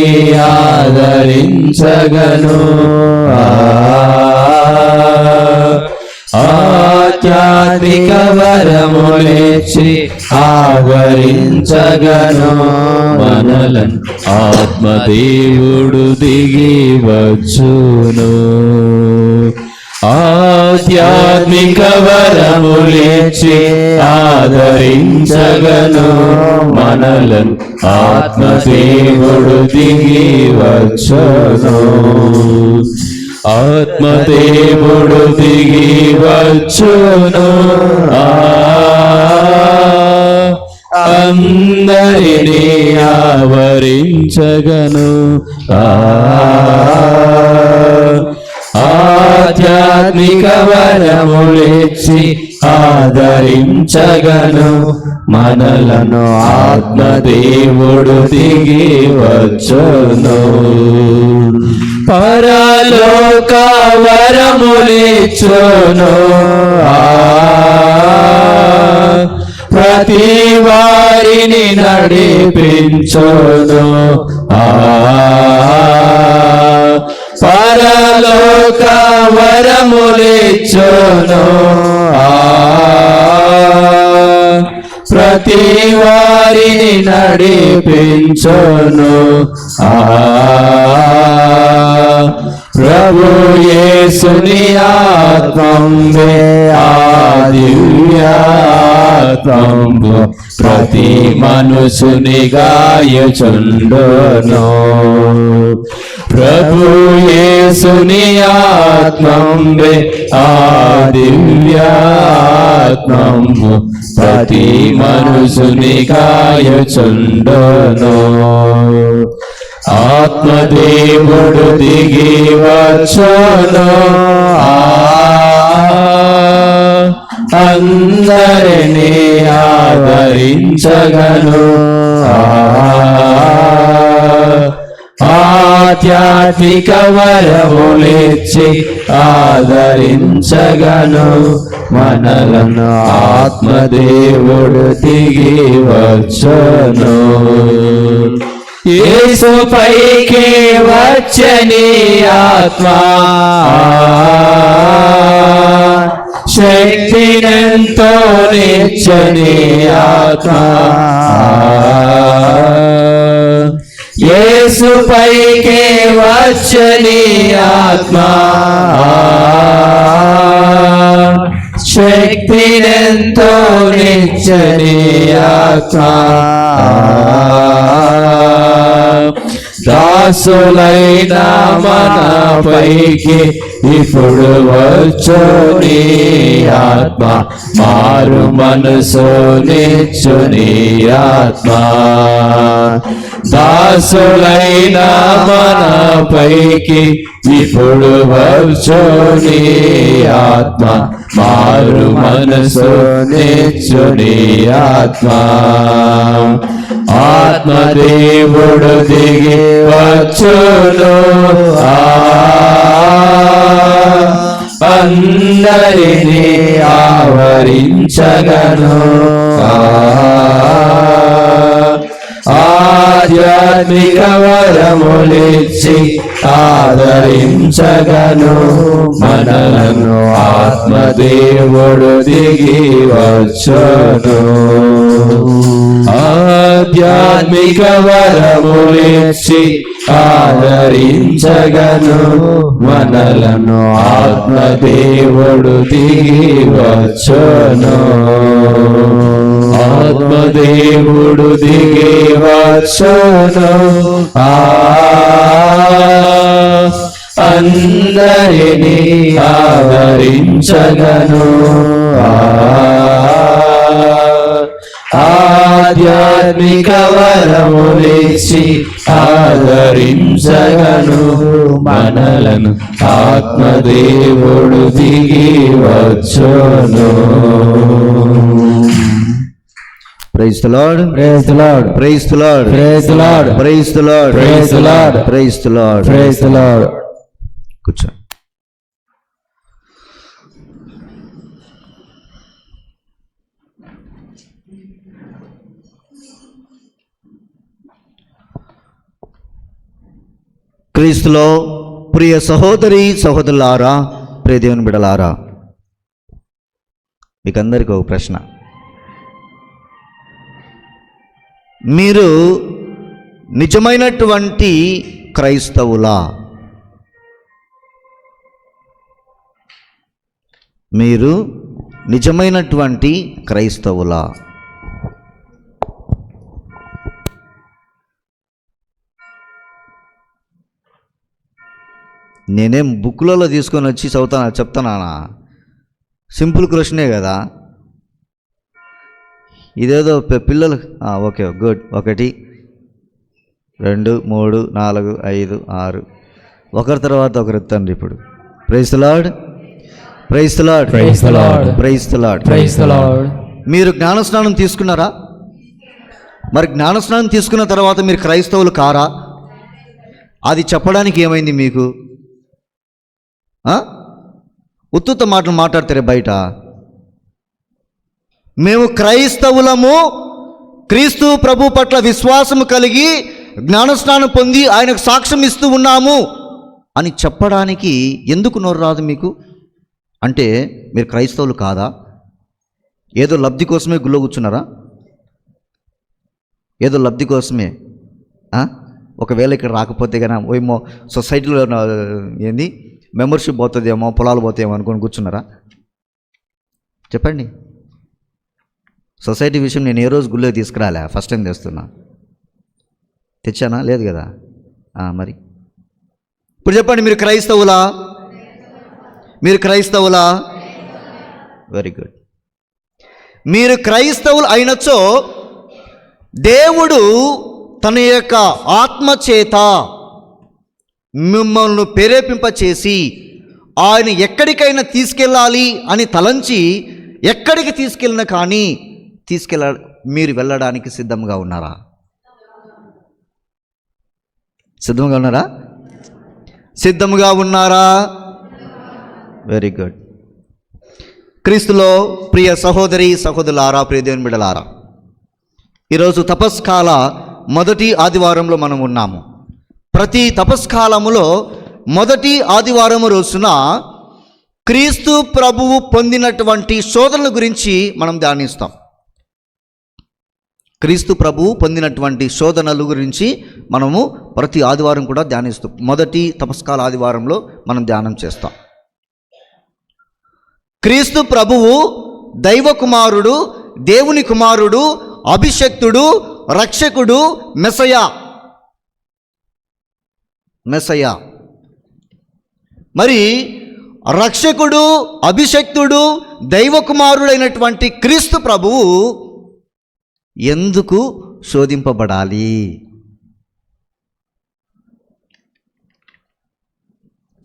ఆదరించగను, ఆధ్యాత్మిక వరములిచ్చి ఆవరించగను మనలను. ఆత్మదేవుడు దిగి వచ్చును, ఆధ్యాత్మిక వరములిచ్చి ఆదరించగను మనలను. ఆత్మదేవుడు దిగి వచ్చును, ఆత్మదేవుడు దిగి వచ్చును, అందరినీ ఆవరించగను, ఆధ్యాత్మిక వరములిచ్చి ఆదరించగను మనలను. ఆత్మదేవుడు దిగి వచ్చును, పరలోక వరములిచ్చును, ప్రతి వారిని నడిపించును, పరలోక వరములిచ్చును, ప్రతి వారిని నడిపించును. ప్రభు యేసుని ఆత్మంబే ఆ దివ్యాత్మంబు ప్రతి మనుషుని గాయచుండును. ప్రభు యేసుని ఆత్మంబే ఆ దివ్యాత్మంబు ప్రతి మనుషుని గాయచుండును. ఆత్మదేవుడు దిగి వచ్చును, అందరినీ ఆదరించగను, ఆధ్యాత్మిక వరములిచ్చి ఆదరించగను మనలను. ఆత్మదేవుడు దిగి వచ్చును, యేసు పైకి వచ్చని ఆత్మ శక్తినెంతో నిచ్చని ఆత్మ, యేసు పైకి వచ్చని ఆత్మ శక్తినెంతో నిచ్చని ఆత్మ, దాసులైన మనపైకి ఇప్పుడు వచ్చు నీ ఆత్మ, మారు మనసు నిచ్చు నీ ఆత్మ. దాసులైన మనపైకి ఇప్పుడు వచ్చు నీ ఆత్మ, మారు మనసు నిచ్చు నీ ఆత్మ. ఆత్మదేవుడు దిగి వచ్చును, అందరినీ ఆవరించగను. ఆధ్యాత్మిక వరములిచ్చి ఆదరించగను మనలను. ఆత్మదేవుడు దిగి వచ్చును. ఆధ్యాత్మిక వరములిచ్చి ఆదరించగను మనలను. ఆత్మదేవుడు దిగి వచ్చును. ఆత్మదేవుడు దిగి వచ్చును. అందరినీ ఆదరించగను. ఆధ్యాత్మిక వరములిచ్చి ఆదరించగను మనలను. ఆత్మదేవుడు దిగి వచ్చును. Praise the Lord, praise the Lord, praise the Lord, praise the Lord, praise the Lord, praise the Lord, praise the Lord. Praise the Lord. కూర్చో. క్రీస్తులో ప్రియ సహోదరి సహోదరులారా, ప్రియ దేవుని బిడ్డలారా, మీకందరికీ ఒక ప్రశ్న. మీరు నిజమైనటువంటి క్రైస్తవులా? మీరు నిజమైనటువంటి క్రైస్తవులా? నేనేం బుక్లలో తీసుకొని వచ్చి చెప్తానా? సింపుల్ క్వశ్చనే కదా ఇదేదో పిల్లలు. Okay, good. 1 2 3 4 5 6 ఒకరి తర్వాత ఒకరు ఎత్తండి ఇప్పుడు. Praise the Lord, praise the Lord, praise the Lord, praise the Lord, praise the Lord. మీరు జ్ఞానస్నానం తీసుకున్నారా? మరి జ్ఞానస్నానం తీసుకున్న తర్వాత మీరు క్రైస్తవులు కారా? అది చెప్పడానికి ఏమైంది మీకు? ఉత్తుత్త మాటలు మాట్లాడతారే బయట. మేము క్రైస్తవులము, క్రీస్తు ప్రభు పట్ల విశ్వాసము కలిగి జ్ఞానస్నానం పొంది ఆయనకు సాక్ష్యం ఇస్తూ ఉన్నాము అని చెప్పడానికి ఎందుకు నోరు రాదు మీకు? అంటే మీరు క్రైస్తవులు కాదా? ఏదో లబ్ధి కోసమే గుళ్ళో కూర్చున్నారా? ఏదో లబ్ధి కోసమే. ఒకవేళ ఇక్కడ రాకపోతే కన్నా ఏమో సొసైటీలో ఏంది మెంబర్షిప్ పోతుందేమో, పొలాలు పోతాయేమో అనుకొని కూర్చున్నారా? చెప్పండి. సొసైటీ విషయం నేను ఏ రోజు గుళ్ళో తీసుకురాలే, ఫస్ట్ టైం తెస్తున్నా. తెచ్చానా? లేదు కదా. మరి ఇప్పుడు చెప్పండి, మీరు క్రైస్తవులా? మీరు క్రైస్తవులా? Very good. మీరు క్రైస్తవులు అయినచో దేవుడు తన యొక్క ఆత్మ చేత మిమ్మల్ని ప్రేరేపింపచేసి ఆయన ఎక్కడికైనా తీసుకెళ్ళాలి అని తలంచి ఎక్కడికి తీసుకెళ్ళినా కానీ మీరు వెళ్ళడానికి సిద్ధంగా ఉన్నారా? సిద్ధంగా ఉన్నారా? సిద్ధంగా ఉన్నారా? Very good. క్రీస్తులో ప్రియ సహోదరి సహోదరులారా, ప్రియ దేవుని బిడ్డలారా, ఈరోజు తపస్కాల మొదటి ఆదివారంలో మనం ఉన్నాము. ప్రతి తపస్కాలములో మొదటి ఆదివారం రోజున క్రీస్తు ప్రభువు పొందినటువంటి శోధనల గురించి మనం ధ్యానిస్తాం. క్రీస్తు ప్రభువు పొందినటువంటి శోధనల గురించి మనము ప్రతి ఆదివారం కూడా ధ్యానిస్తాం. మొదటి తపస్కాల ఆదివారంలో మనం ధ్యానం చేస్తాం. క్రీస్తు ప్రభువు దైవ కుమారుడు, దేవుని కుమారుడు, అభిషక్తుడు, రక్షకుడు, మెస్సయా. మెస్సయ్య. మరి రక్షకుడు, అభిషక్తుడు, దైవకుమారుడైనటువంటి క్రీస్తు ప్రభువు ఎందుకు శోధింపబడాలి?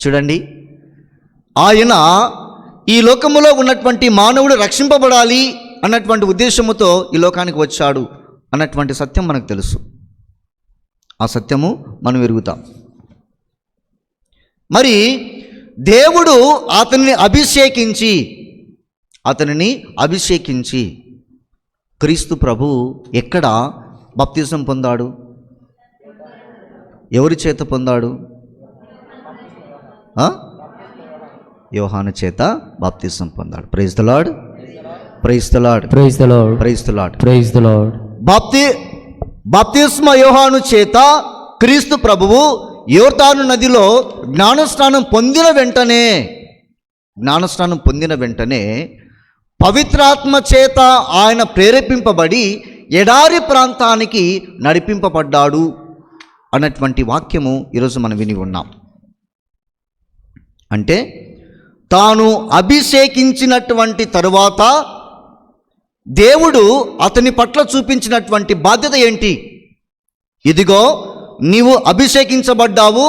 చూడండి, ఆయన ఈ లోకములో ఉన్నటువంటి మానవుడు రక్షింపబడాలి అన్నటువంటి ఉద్దేశముతో ఈ లోకానికి వచ్చాడు అన్నటువంటి సత్యం మనకు తెలుసు. ఆ సత్యము మనం ఎరుగుతాం. మరి దేవుడు అతనిని అభిషేకించి క్రీస్తు ప్రభు ఎక్కడ బాప్తిజం పొందాడు? ఎవరి చేత పొందాడు? యోహాను చేత బాప్తిజం పొందాడు. Praise the Lord, praise the Lord, praise the Lord, praise the Lord, praise the Lord. బాప్తిస్మ యోహాను చేత క్రీస్తు ప్రభువు యోర్దాను నదిలో జ్ఞానస్నానం పొందిన వెంటనే పవిత్రాత్మ చేత ఆయన ప్రేరేపింపబడి ఎడారి ప్రాంతానికి నడిపింపబడ్డాడు అన్నటువంటి వాక్యము ఈరోజు మనం విని ఉన్నాం. అంటే తాను అభిషేకించినటువంటి తరువాత దేవుడు అతని పట్ల చూపించినటువంటి బాధ్యత ఏంటి? ఇదిగో, నీవు అభిషేకించబడ్డావు,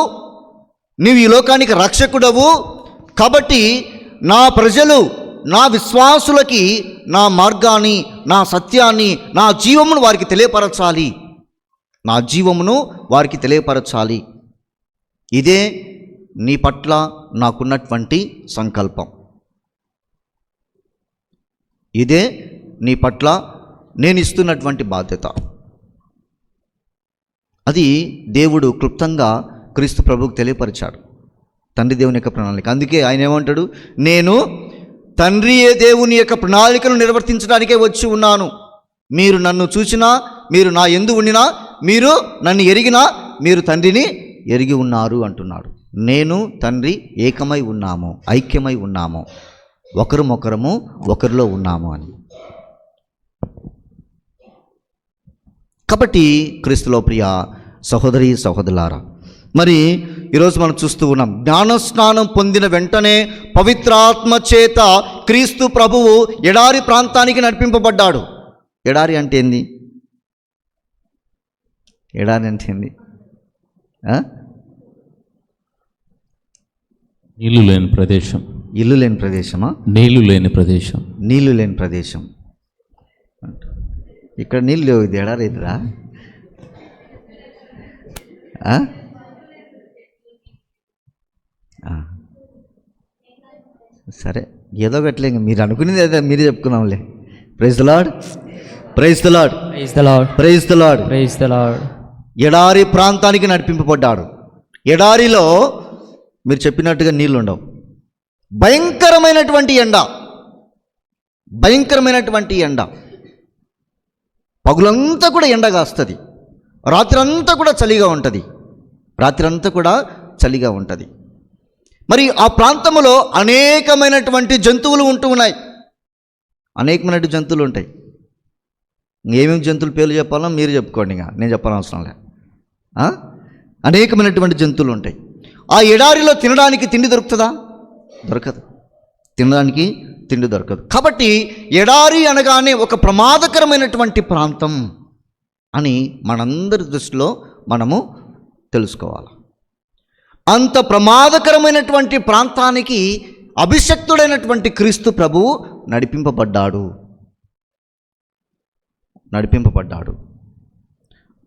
నీవు ఈ లోకానికి రక్షకుడవు, కాబట్టి నా ప్రజలు, నా విశ్వాసులకి నా మార్గాన్ని, నా సత్యాన్ని, నా జీవమును వారికి తెలియపరచాలి. ఇదే నీ పట్ల నాకున్నటువంటి సంకల్పం. ఇదే నీ పట్ల నేను ఇస్తున్నటువంటి బాధ్యత. అది దేవుడు క్లుప్తంగా క్రీస్తు ప్రభువుకు తెలియపరిచాడు, తండ్రి దేవుని యొక్క ప్రణాళిక. అందుకే ఆయన ఏమంటాడు? నేను తండ్రి దేవుని యొక్క ప్రణాళికను నిర్వర్తించడానికే వచ్చి ఉన్నాను. మీరు నన్ను చూసినా, మీరు నా యందు ఉండినా, మీరు నన్ను ఎరిగినా, మీరు తండ్రిని ఎరిగి ఉన్నారు అంటున్నాడు. నేను తండ్రి ఏకమై ఉన్నాము, ఐక్యమై ఉన్నాము, ఒకరమొకరము ఒకరిలో ఉన్నాము అని. కాబట్టి క్రీస్తులో ప్రియ సహోదరి సహోదరులారా, మరి ఈరోజు మనం చూస్తూ ఉన్నాం, జ్ఞానస్నానం పొందిన వెంటనే పవిత్రాత్మ చేత క్రీస్తు ప్రభువు ఎడారి ప్రాంతానికి నడిపింపబడ్డాడు. ఎడారి అంటే ఏంది? నీళ్లు లేని ప్రదేశం. ఇల్లు లేని ప్రదేశమా? నీళ్లు లేని ప్రదేశం. నీళ్లు లేని ప్రదేశం. ఇక్కడ నీళ్ళు లేవు, ఇది ఎడారిదిరా. సరే, ఏదో ఒకట్లే, మీరు అనుకునేది ఏదో మీరే చెప్పుకున్నాంలే. Praise the Lord, praise the Lord, praise the Lord, praise the Lord, praise the Lord. ఎడారి ప్రాంతానికి నడిపింపబడ్డాడు. ఎడారిలో మీరు చెప్పినట్టుగా నీళ్ళు ఉండవు. భయంకరమైనటువంటి ఎండ. పగులంతా కూడా ఎండ కాస్తుంది, రాత్రంతా కూడా చలిగా ఉంటుంది. మరి ఆ ప్రాంతంలో అనేకమైనటువంటి జంతువులు ఉంటూ ఉన్నాయి. అనేకమైనటువంటి జంతువులు ఉంటాయి. ఏమేమి జంతువుల పేర్లు చెప్పాలో మీరు చెప్పుకోండి, ఇంకా నేను చెప్పనవసరం లే. అనేకమైనటువంటి జంతువులు ఉంటాయి. ఆ ఎడారిలో తినడానికి తిండి దొరుకుతుందా? దొరకదు. కాబట్టి ఎడారి అనగానే ఒక ప్రమాదకరమైనటువంటి ప్రాంతం అని మనందరి దృష్టిలో మనము తెలుసుకోవాలి. అంత ప్రమాదకరమైనటువంటి ప్రాంతానికి అభిషక్తుడైనటువంటి క్రీస్తు ప్రభువు నడిపింపబడ్డాడు.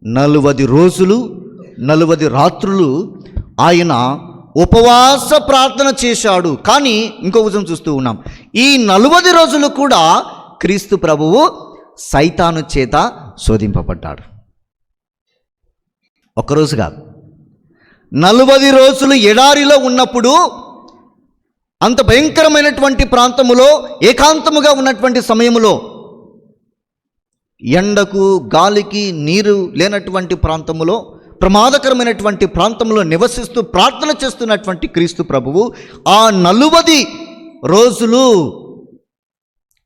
40 రోజులు 40 రాత్రులు ఆయన ఉపవాస ప్రార్థన చేశాడు. కానీ ఇంకో విషయం చూస్తూ ఉన్నాం, ఈ 40 రోజులు కూడా క్రీస్తు ప్రభువు సైతాను చేత శోధింపబడ్డాడు. ఒక్కరోజు కాదు, 40 రోజులు ఎడారిలో ఉన్నప్పుడు, అంత భయంకరమైనటువంటి ప్రాంతములో, ఏకాంతముగా ఉన్నటువంటి సమయములో, ఎండకు గాలికి నీరు లేనటువంటి ప్రాంతములో, ప్రమాదకరమైనటువంటి ప్రాంతంలో నివసిస్తూ ప్రార్థన చేస్తున్నటువంటి క్రీస్తు ప్రభువు ఆ 40 రోజులు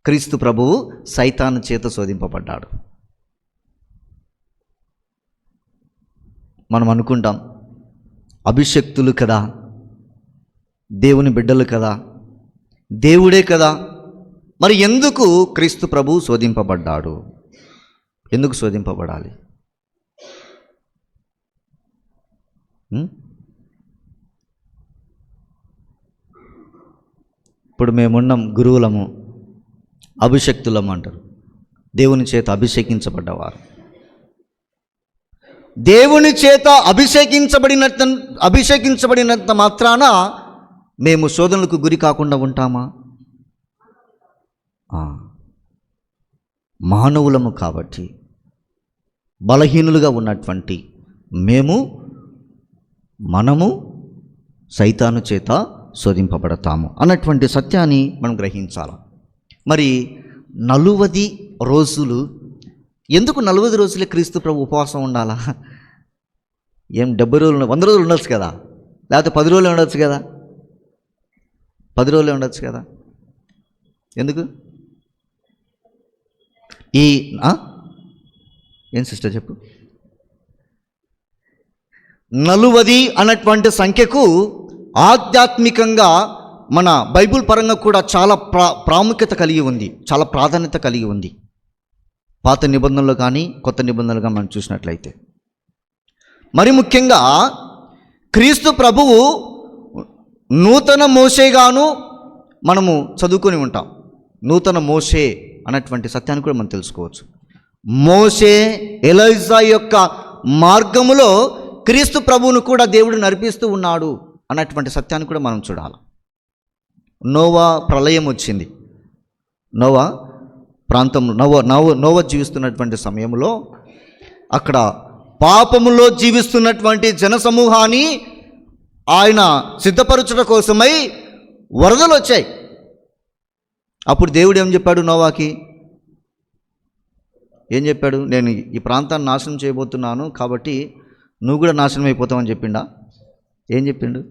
క్రీస్తు ప్రభువు సైతాను చేత శోధింపబడ్డాడు. మనం అనుకుంటాం, అభిషక్తులు కదా, దేవుని బిడ్డలు కదా, దేవుడే కదా. మరి ఎందుకు క్రీస్తు ప్రభు శోధింపబడ్డాడు? ఎందుకు శోధింపబడాలి? ఇప్పుడు మేమున్నాం గురువులము, అభిషక్తులము అంటారు. దేవుని చేత అభిషేకించబడ్డవారు. దేవుని చేత అభిషేకించబడినంత మాత్రాన మేము శోధనలకు గురి కాకుండా ఉంటామా? మానవులము కాబట్టి బలహీనులుగా ఉన్నటువంటి మనము సైతాను చేత శోధింపబడతాము అన్నటువంటి సత్యాన్ని మనం గ్రహించాలి. మరి 40 రోజులు ఎందుకు 40 రోజులే క్రీస్తు ప్రభు ఉపవాసం ఉండాలా? ఏం 70 రోజులు 100 రోజులు ఉండొచ్చు కదా, లేకపోతే 10 రోజులు ఉండొచ్చు కదా, 10 రోజులే ఉండొచ్చు కదా. ఎందుకు? ఏం సిస్టర్ చెప్పు. 40 అన్నటువంటి సంఖ్యకు ఆధ్యాత్మికంగా మన బైబిల్ పరంగా కూడా చాలా ప్రాముఖ్యత కలిగి ఉంది, చాలా ప్రాధాన్యత కలిగి ఉంది. పాత నిబంధనలు కానీ కొత్త నిబంధనలుగా మనం చూసినట్లయితే మరి ముఖ్యంగా క్రీస్తు ప్రభువు నూతన మోషేగాను మనము చదువుకొని ఉంటాం. నూతన మోషే అన్నటువంటి సత్యాన్ని కూడా మనం తెలుసుకోవచ్చు. మోషే ఎలీషా యొక్క మార్గములో క్రీస్తు ప్రభువును కూడా దేవుడు నడిపిస్తూ ఉన్నాడు అన్నటువంటి సత్యాన్ని కూడా మనం చూడాలి. నోవా ప్రళయం వచ్చింది. నోవా ప్రాంతంలో నోవా జీవిస్తున్నటువంటి సమయంలో అక్కడ పాపములో జీవిస్తున్నటువంటి జనసమూహాన్ని ఆయన సిద్ధపరచడం కోసమై వరదలు వచ్చాయి. అప్పుడు దేవుడు ఏం చెప్పాడు నోవాకి? ఏం చెప్పాడు? నేను ఈ ప్రాంతాన్ని నాశనం చేయబోతున్నాను, కాబట్టి నువ్వు కూడా నాశనం అయిపోతావని చెప్పిండా? ఏం చెప్పిండు?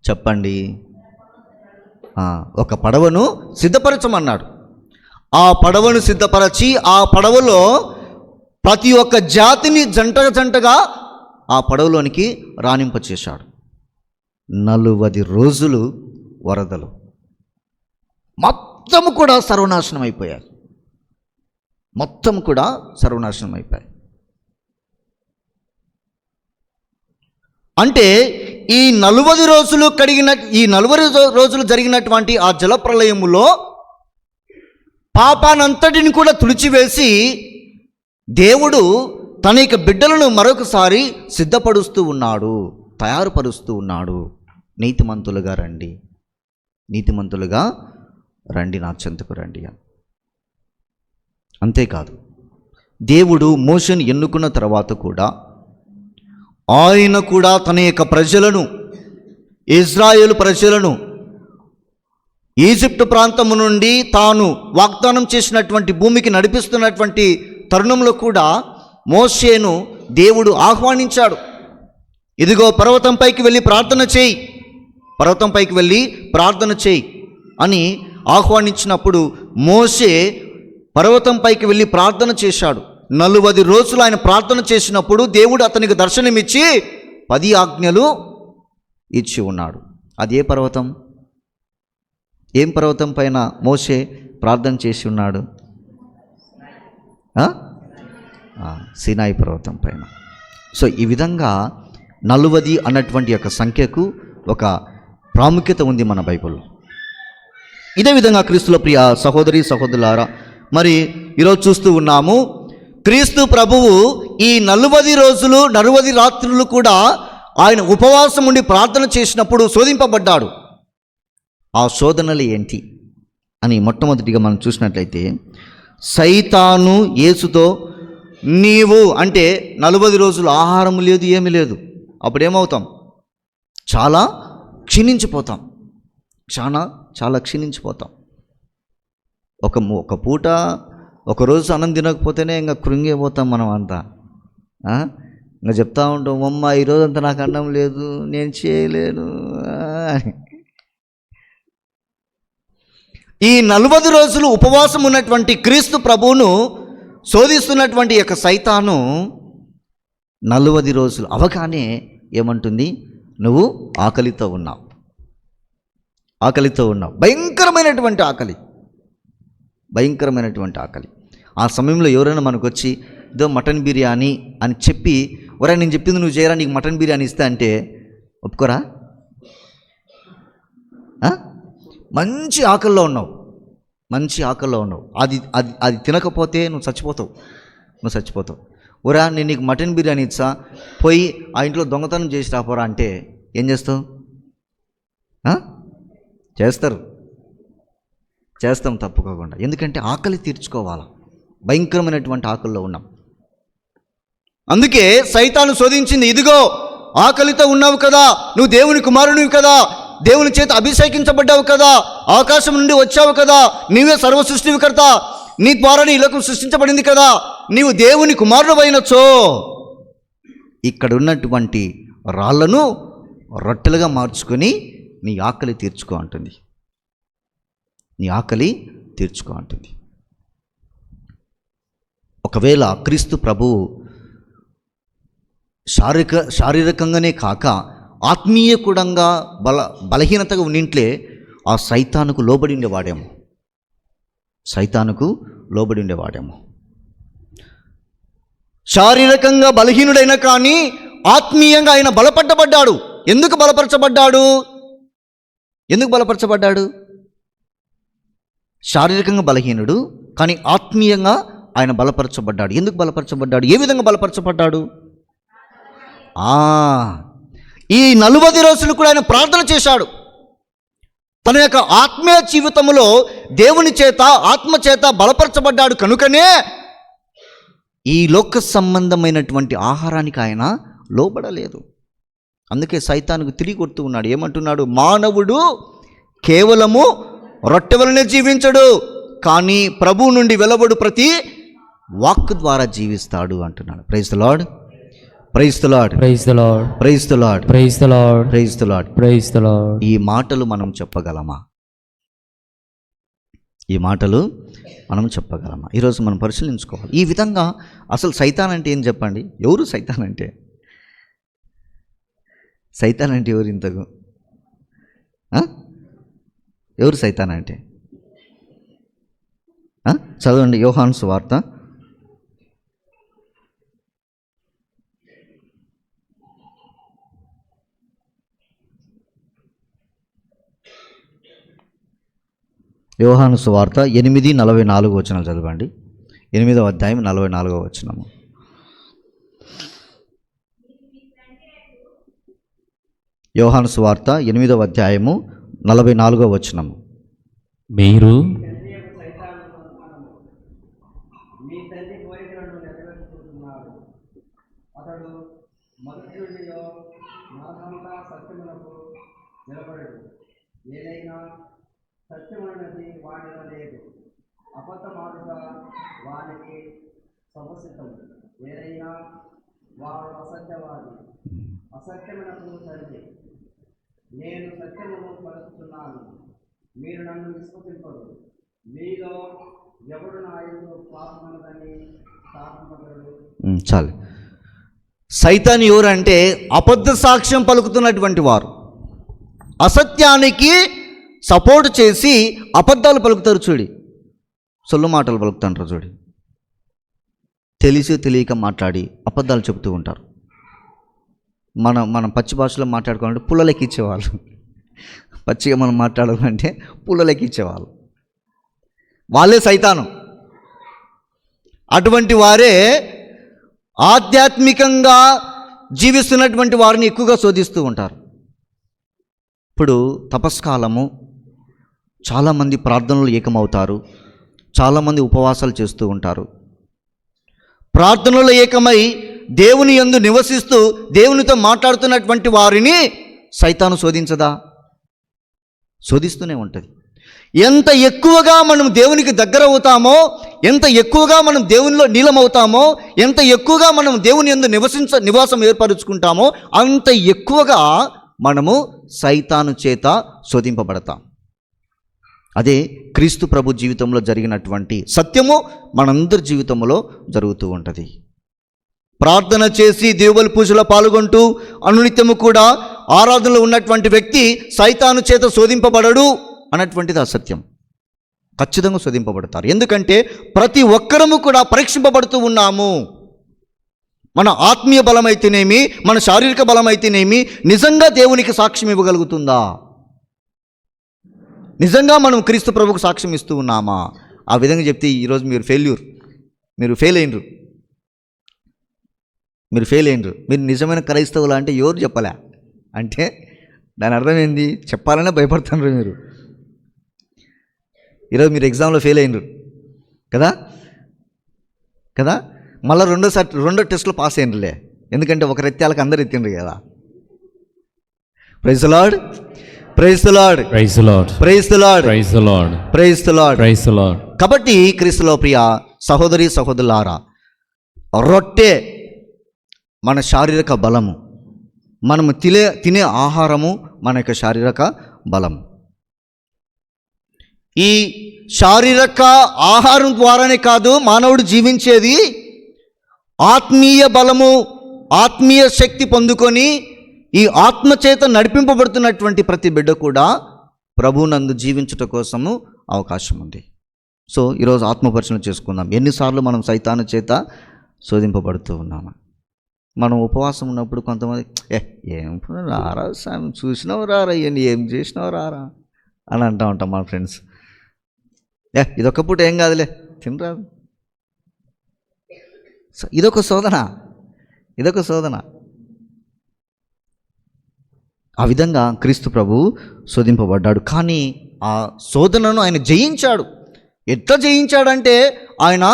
చెప్పండి. ఒక పడవను సిద్ధపరచమన్నాడు. ఆ పడవను సిద్ధపరచి ఆ పడవలో ప్రతి ఒక్క జాతిని జంటగా ఆ పడవలోనికి రాణింపచేశాడు. 40 రోజులు వరదలు, మొత్తం కూడా సర్వనాశనం అయిపోయారు. మొత్తం కూడా సర్వనాశనం అయిపోయాయి. అంటే ఈ 40 రోజులు జరిగినటువంటి ఆ జలప్రళయములో పాపానంతటిని కూడా తుడిచివేసి దేవుడు తన యొక్క బిడ్డలను మరొకసారి సిద్ధపరుస్తూ ఉన్నాడు, తయారుపరుస్తూ ఉన్నాడు. నీతిమంతులుగా రండి, నీతిమంతులుగా రండి, నా చెంతకు రండి అని. అంతేకాదు, దేవుడు మోషేను ఎన్నుకున్న తర్వాత కూడా ఆయన కూడా తన యొక్క ప్రజలను, ఇజ్రాయేలు ప్రజలను ఈజిప్టు ప్రాంతము నుండి తాను వాగ్దానం చేసినటువంటి భూమికి నడిపిస్తున్నటువంటి తరుణంలో కూడా మోషేను దేవుడు ఆహ్వానించాడు. ఇదిగో పర్వతంపైకి వెళ్ళి ప్రార్థన చేయి, పర్వతంపైకి వెళ్ళి ప్రార్థన చేయి అని ఆహ్వానించినప్పుడు మోషే పర్వతంపైకి వెళ్ళి ప్రార్థన చేశాడు. 40 రోజులు ఆయన ప్రార్థన చేసినప్పుడు దేవుడు అతనికి దర్శనమిచ్చి 10 ఆజ్ఞలు ఇచ్చి ఉన్నాడు. అది ఏ పర్వతం? ఏం పర్వతం పైన మోషే ప్రార్థన చేసి ఉన్నాడు? సీనాయి పర్వతం పైన. సో ఈ విధంగా 40 అన్నటువంటి యొక్క సంఖ్యకు ఒక ప్రాముఖ్యత ఉంది మన బైబిల్లో. ఇదే విధంగా క్రీస్తుల ప్రియ సహోదరి సహోదరులారా, మరి ఈరోజు చూస్తూ ఉన్నాము క్రీస్తు ప్రభువు ఈ 40 రోజులు 40 రాత్రులు కూడా ఆయన ఉపవాసం ఉండి ప్రార్థన చేసినప్పుడు శోధింపబడ్డాడు. ఆ శోధనలు ఏంటి అని మొట్టమొదటిగా మనం చూసినట్లయితే, సైతాను యేసుతో నీవు అంటే 40 రోజులు ఆహారం లేదు, ఏమీ లేదు, అప్పుడేమవుతాం? చాలా క్షీణించిపోతాం, చాలా క్షీణించిపోతాం. ఒక పూట ఒకరోజు అన్నం తినకపోతేనే ఇంకా కృంగిపోతాం మనం అంతా. ఇంకా చెప్తా ఉంటాం, అమ్మ ఈరోజంతా నాకు అన్నం లేదు, నేను చేయలేను. ఈ 40 రోజులు ఉపవాసం ఉన్నటువంటి క్రీస్తు ప్రభువును శోధిస్తున్నటువంటి యొక్క సైతాను 40 రోజులు అవగానే ఏమంటుంది? నువ్వు ఆకలితో ఉన్నావు, ఆకలితో ఉన్నావు, భయంకరమైనటువంటి ఆకలి, భయంకరమైనటువంటి ఆకలి. ఆ సమయంలో ఎవరైనా మనకు వచ్చి ఇదో మటన్ బిర్యానీ అని చెప్పి, ఒరే నేను చెప్పింది నువ్వు చేయరా, నీకు మటన్ బిర్యానీ ఇస్తా అంటే ఒప్పుకోరా? మంచి ఆకలిలో ఉన్నావు, మంచి ఆకలిలో ఉన్నావు, అది అది అది తినకపోతే నువ్వు చచ్చిపోతావు. ఒరా నేను నీకు మటన్ బిర్యానీ ఇచ్చా, పోయి ఆ ఇంట్లో దొంగతనం చేసి రాపోరా అంటే ఏం చేస్తావు? చేస్తాం తప్పుకోకుండా. ఎందుకంటే ఆకలి తీర్చుకోవాలా, భయంకరమైనటువంటి ఆకలిలో ఉన్నాం. అందుకే సైతాను శోధించింది, ఇదిగో ఆకలితో ఉన్నావు కదా, నువ్వు దేవుని కుమారునివి కదా, దేవుని చేత అభిషేకించబడ్డావు కదా, ఆకాశం నుండి వచ్చావు కదా, నీవే సర్వ సృష్టికర్త, నీ ద్వారా నీ లోకం సృష్టించబడింది కదా, నీవు దేవుని కుమారుడు అయినచో ఇక్కడ ఉన్నటువంటి రాళ్లను రొట్టెలుగా మార్చుకొని నీ ఆకలి తీర్చుకో అంటుంది, నీ ఆకలి తీర్చుకో అంటుంది. ఒకవేళ క్రీస్తు ప్రభువు శారీరకంగానే కాక ఆత్మీయ కూడా బలహీనతగా ఉన్నింట్లే ఆ సైతానుకు లోబడి ఉండేవాడేమో. శారీరకంగా బలహీనుడైనా కానీ ఆత్మీయంగా ఆయన బలపడ్డాడు. ఎందుకు బలపరచబడ్డాడు? శారీరకంగా బలహీనుడు కానీ ఆత్మీయంగా ఆయన బలపరచబడ్డాడు. ఎందుకు బలపరచబడ్డాడు? ఏ విధంగా బలపరచబడ్డాడు? ఈ 40 రోజులు కూడా ఆయన ప్రార్థన చేశాడు. తన యొక్క ఆత్మీయ జీవితంలో దేవుని చేత ఆత్మ చేత బలపరచబడ్డాడు కనుకనే ఈ లోక సంబంధమైనటువంటి ఆహారానికి ఆయన లోబడలేదు. అందుకే సైతానుకు తిరిగి కొడుతూ ఉన్నాడు. ఏమంటున్నాడు? మానవుడు కేవలము రొట్టె వలనే జీవించడు, కానీ ప్రభువు నుండి వెలువడు ప్రతి వాక్ ద్వారా జీవిస్తాడు అంటున్నాడు. Praise the Lord, praise the Lord, praise the Lord, praise the Lord, praise the Lord, praise the Lord, praise the Lord. ఈ మాటలు మనం చెప్పగలమా? ఈ మాటలు మనం చెప్పగలమా? ఈరోజు మనం పరిశీలించుకోవాలి. ఈ విధంగా అసలు సైతాన్ అంటే ఏం చెప్పండి? ఎవరు సైతాన్ అంటే? సైతాన్ అంటే ఎవరు ఇంతకు? ఎవరు సైతాన్ అంటే? చదవండి యోహాను సువార్త 8:44 వచనాలు చదవండి. 8వ అధ్యాయం 44వ వచనము. యోహాను సువార్త 8వ అధ్యాయము 44వ వచనము. మీరు సత్యమైనది వాడిలో లేదు, అబద్ధమాడుగా వానికి సమసితం, ఏదైనా వాడు అసత్యవాది, అసత్యమైనప్పుడు తండ్రి. నేను సత్యమును పలుకుతున్నాను, మీరు నన్ను విశ్వసింపరు. మీలో ఎవడు నా యందు పాపమనదని సాక్షిపడడు. చాలు. సైతాన్ ఎవరంటే అబద్ధ సాక్ష్యం పలుకుతున్నటువంటి వారు, అసత్యానికి సపోర్ట్ చేసి అబద్ధాలు పలుకుతారు. చూడి, సొల్లు మాటలు పలుకుతుంటారు. చూడి, తెలిసి తెలియక మాట్లాడి అబద్ధాలు చెబుతూ ఉంటారు. మనం పచ్చి భాషలో మాట్లాడుకోవాలంటే పుల్లలకి ఇచ్చేవాళ్ళు, పచ్చిగా మనం మాట్లాడాలంటే పుల్లలకి ఇచ్చేవాళ్ళు. వాళ్ళే సైతాను. అటువంటి వారే ఆధ్యాత్మికంగా జీవిస్తున్నటువంటి వారిని ఎక్కువగా శోధిస్తూ ఉంటారు. ఇప్పుడు తపస్కాలము, చాలామంది ప్రార్థనలు ఏకమవుతారు, చాలామంది ఉపవాసాలు చేస్తూ ఉంటారు. ప్రార్థనలో ఏకమై దేవుని యందు నివసిస్తూ దేవునితో మాట్లాడుతున్నటువంటి వారిని సైతాను శోధించదా? శోధిస్తూనే ఉంటుంది. ఎంత ఎక్కువగా మనం దేవునికి దగ్గర అవుతామో, ఎంత ఎక్కువగా మనం దేవునిలో నీలమవుతామో, ఎంత ఎక్కువగా మనం దేవుని యందు నివాసం ఏర్పరుచుకుంటామో అంత ఎక్కువగా మనము సైతాను చేత శోధింపబడతాం. అదే క్రీస్తు ప్రభు జీవితంలో జరిగినటువంటి సత్యము మనందరి జీవితంలో జరుగుతూ ఉంటుంది. ప్రార్థన చేసి దేవుని పూజలో పాల్గొంటూ అనునిత్యము కూడా ఆరాధనలో ఉన్నటువంటి వ్యక్తి సైతాను చేత శోధింపబడడు అన్నటువంటిది అసత్యం. ఖచ్చితంగా శోధింపబడతారు. ఎందుకంటే ప్రతి ఒక్కరము కూడా పరీక్షింపబడుతూ ఉన్నాము. మన ఆత్మీయ బలం అయితేనేమి, మన శారీరక బలం అయితేనేమి నిజంగా దేవునికి సాక్ష్యం ఇవ్వగలుగుతుందా? నిజంగా మనం క్రీస్తు ప్రభువుకు సాక్ష్యం ఇస్తూ ఉన్నామా? ఆ విధంగా చెప్తే ఈరోజు మీరు ఫెయిల్ అయినరు. మీరు నిజమైన క్రైస్తవులు అంటే ఎవరు చెప్పలే అంటే దాని అర్థం ఏంది? చెప్పాలనే భయపడుతున్నారు మీరు. ఈరోజు మీరు ఎగ్జామ్లో ఫెయిల్ అయినరు కదా మళ్ళీ రెండో టెస్ట్లో పాస్ అయినరులే. ఎందుకంటే ఒక రెత్యాలకు అందరు ఎత్తిండ్రు కదా. Praise the Lord, praise the Lord, praise the Lord, praise the Lord, praise the Lord, praise the Lord, praise the Lord. కాబట్టి క్రీస్తులో ప్రియ సహోదరి సహోదరులారా, రొట్టె మన శారీరక బలము, మనము తినే ఆహారము మన యొక్క శారీరక బలము. ఈ శారీరక ఆహారం ద్వారానే కాదు మానవుడు జీవించేది, ఆత్మీయ బలము, ఆత్మీయ శక్తి పొందుకొని ఈ ఆత్మచేత నడిపింపబడుతున్నటువంటి ప్రతి బిడ్డ కూడా ప్రభువునందు జీవించుట కోసము అవకాశం ఉంది. సో ఈరోజు ఆత్మపరిశీలన చేసుకుందాం. ఎన్నిసార్లు మనం సైతాను చేత శోధింపబడుతూ ఉన్నాము? మనం ఉపవాసం ఉన్నప్పుడు కొంతమంది ఏం రారా సామి, చూసినావు రారా, ఏం చేసినావు రారా అని అంటూ ఉంటాం మన ఫ్రెండ్స్. ఇదొక్క పూట ఏం కాదులే, తినరాదు. ఇదొక శోధన. ఆ విధంగా క్రీస్తు ప్రభు శోధింపబడ్డాడు. కానీ ఆ శోధనను ఆయన జయించాడు. ఎట్లా జయించాడంటే ఆయన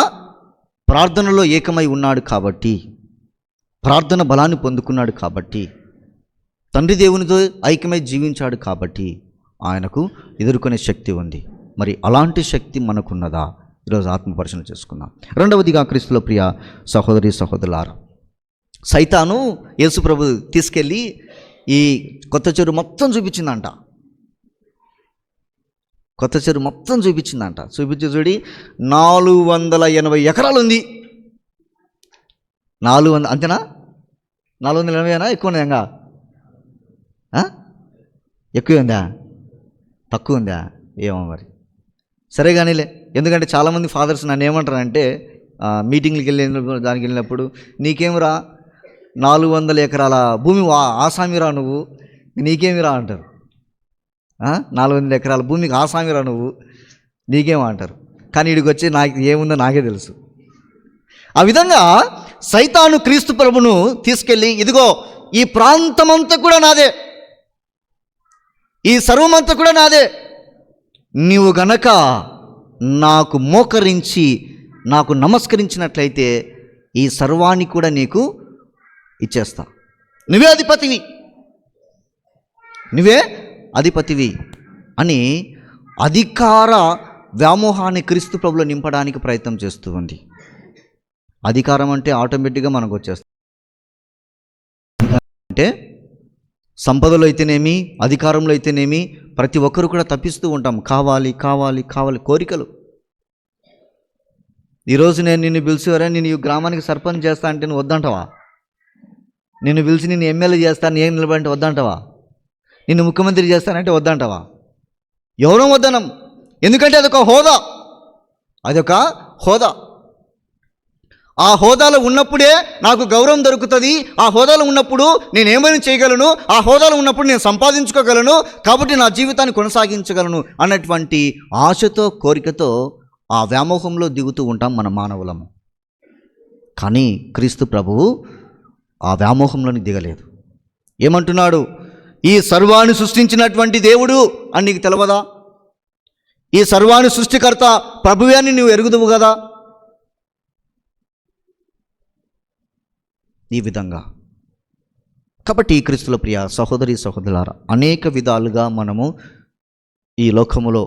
ప్రార్థనలో ఏకమై ఉన్నాడు కాబట్టి, ప్రార్థన బలాన్ని పొందుకున్నాడు కాబట్టి, తండ్రి దేవునితో ఐక్యమై జీవించాడు కాబట్టి ఆయనకు ఎదుర్కొనే శక్తి ఉంది. మరి అలాంటి శక్తి మనకున్నదా? ఈరోజు ఆత్మపరిశీలన చేసుకుందాం. రెండవదిగా క్రీస్తులో ప్రియ సహోదరి సహోదరులారా, సైతాను యేసు ప్రభు తీసుకెళ్ళి ఈ కొత్త చెరువు మొత్తం చూపించిందంట. చూపించి చూడి 480 ఎకరాలు ఉంది. 400 అంతేనా? 480 ఎక్కువ ఉందా? ఎక్కువ ఉందా తక్కువ ఉందా ఏమో మరి. సరే కానీలే. ఎందుకంటే చాలామంది ఫాదర్స్ నన్ను ఏమంటారంటే మీటింగ్లకి వెళ్ళినప్పుడు నీకేమిరా 400 ఎకరాల భూమి ఆసామిరా నువ్వు, నీకేమిరా అంటారు. 400 ఎకరాల భూమికి ఆసామిరా నువ్వు, నీకేమో అంటారు. కానీ వీడికి వచ్చి నాకు ఏముందో నాకే తెలుసు. ఆ విధంగా సైతాను క్రీస్తు ప్రభును తీసుకెళ్ళి, ఇదిగో ఈ ప్రాంతమంతా కూడా నాదే, ఈ సర్వమంతా కూడా నాదే, నీవు గనక నాకు మోకరించి నాకు నమస్కరించినట్లయితే ఈ సర్వాన్ని కూడా నీకు ఇచ్చేస్తా, నువ్వే అధిపతివి అని అధికార వ్యామోహాన్ని క్రీస్తు ప్రభులో నింపడానికి ప్రయత్నం చేస్తూ ఉంది. అధికారం అంటే ఆటోమేటిక్గా మనకు వచ్చేస్తుంది. అంటే సంపదలో అయితేనేమి, అధికారంలో అయితేనేమి ప్రతి ఒక్కరు కూడా తప్పిస్తూ ఉంటాం. కావాలి కావాలి కావాలి కోరికలు. ఈరోజు నేను నిన్ను పిలిచివరా, నేను ఈ గ్రామానికి సర్పంచ్ చేస్తా అంటే నువ్వు వద్దంటావా? నిన్ను పిలిచి నేను ఎమ్మెల్యే చేస్తాను ఏం నిలబడంటే వద్దంటావా? నిన్ను ముఖ్యమంత్రి చేస్తానంటే వద్దంటావా? ఎవరో వద్దనం. ఎందుకంటే అదొక హోదా. ఆ హోదాలో ఉన్నప్పుడే నాకు గౌరవం దొరుకుతుంది. ఆ హోదాలో ఉన్నప్పుడు నేను ఏమైనా చేయగలను, ఆ హోదాలో ఉన్నప్పుడు నేను సంపాదించుకోగలను, కాబట్టి నా జీవితాన్ని కొనసాగించగలను అన్నటువంటి ఆశతో, కోరికతో ఆ వ్యామోహంలో దిగుతూ ఉంటాం మన మానవులము. కానీ క్రీస్తు ప్రభువు ఆ వ్యామోహంలోని దిగలేదు. ఏమంటున్నాడు? ఈ సర్వాన్ని సృష్టించినటువంటి దేవుడు అని నీకు తెలవదా? ఈ సర్వాన్ని సృష్టికర్త ప్రభువే అని నువ్వు ఎరుగుదువు కదా? ఈ విధంగా కాబట్టి క్రీస్తుల ప్రియ సహోదరి సహోదరులారా, అనేక విధాలుగా మనము ఈ లోకములో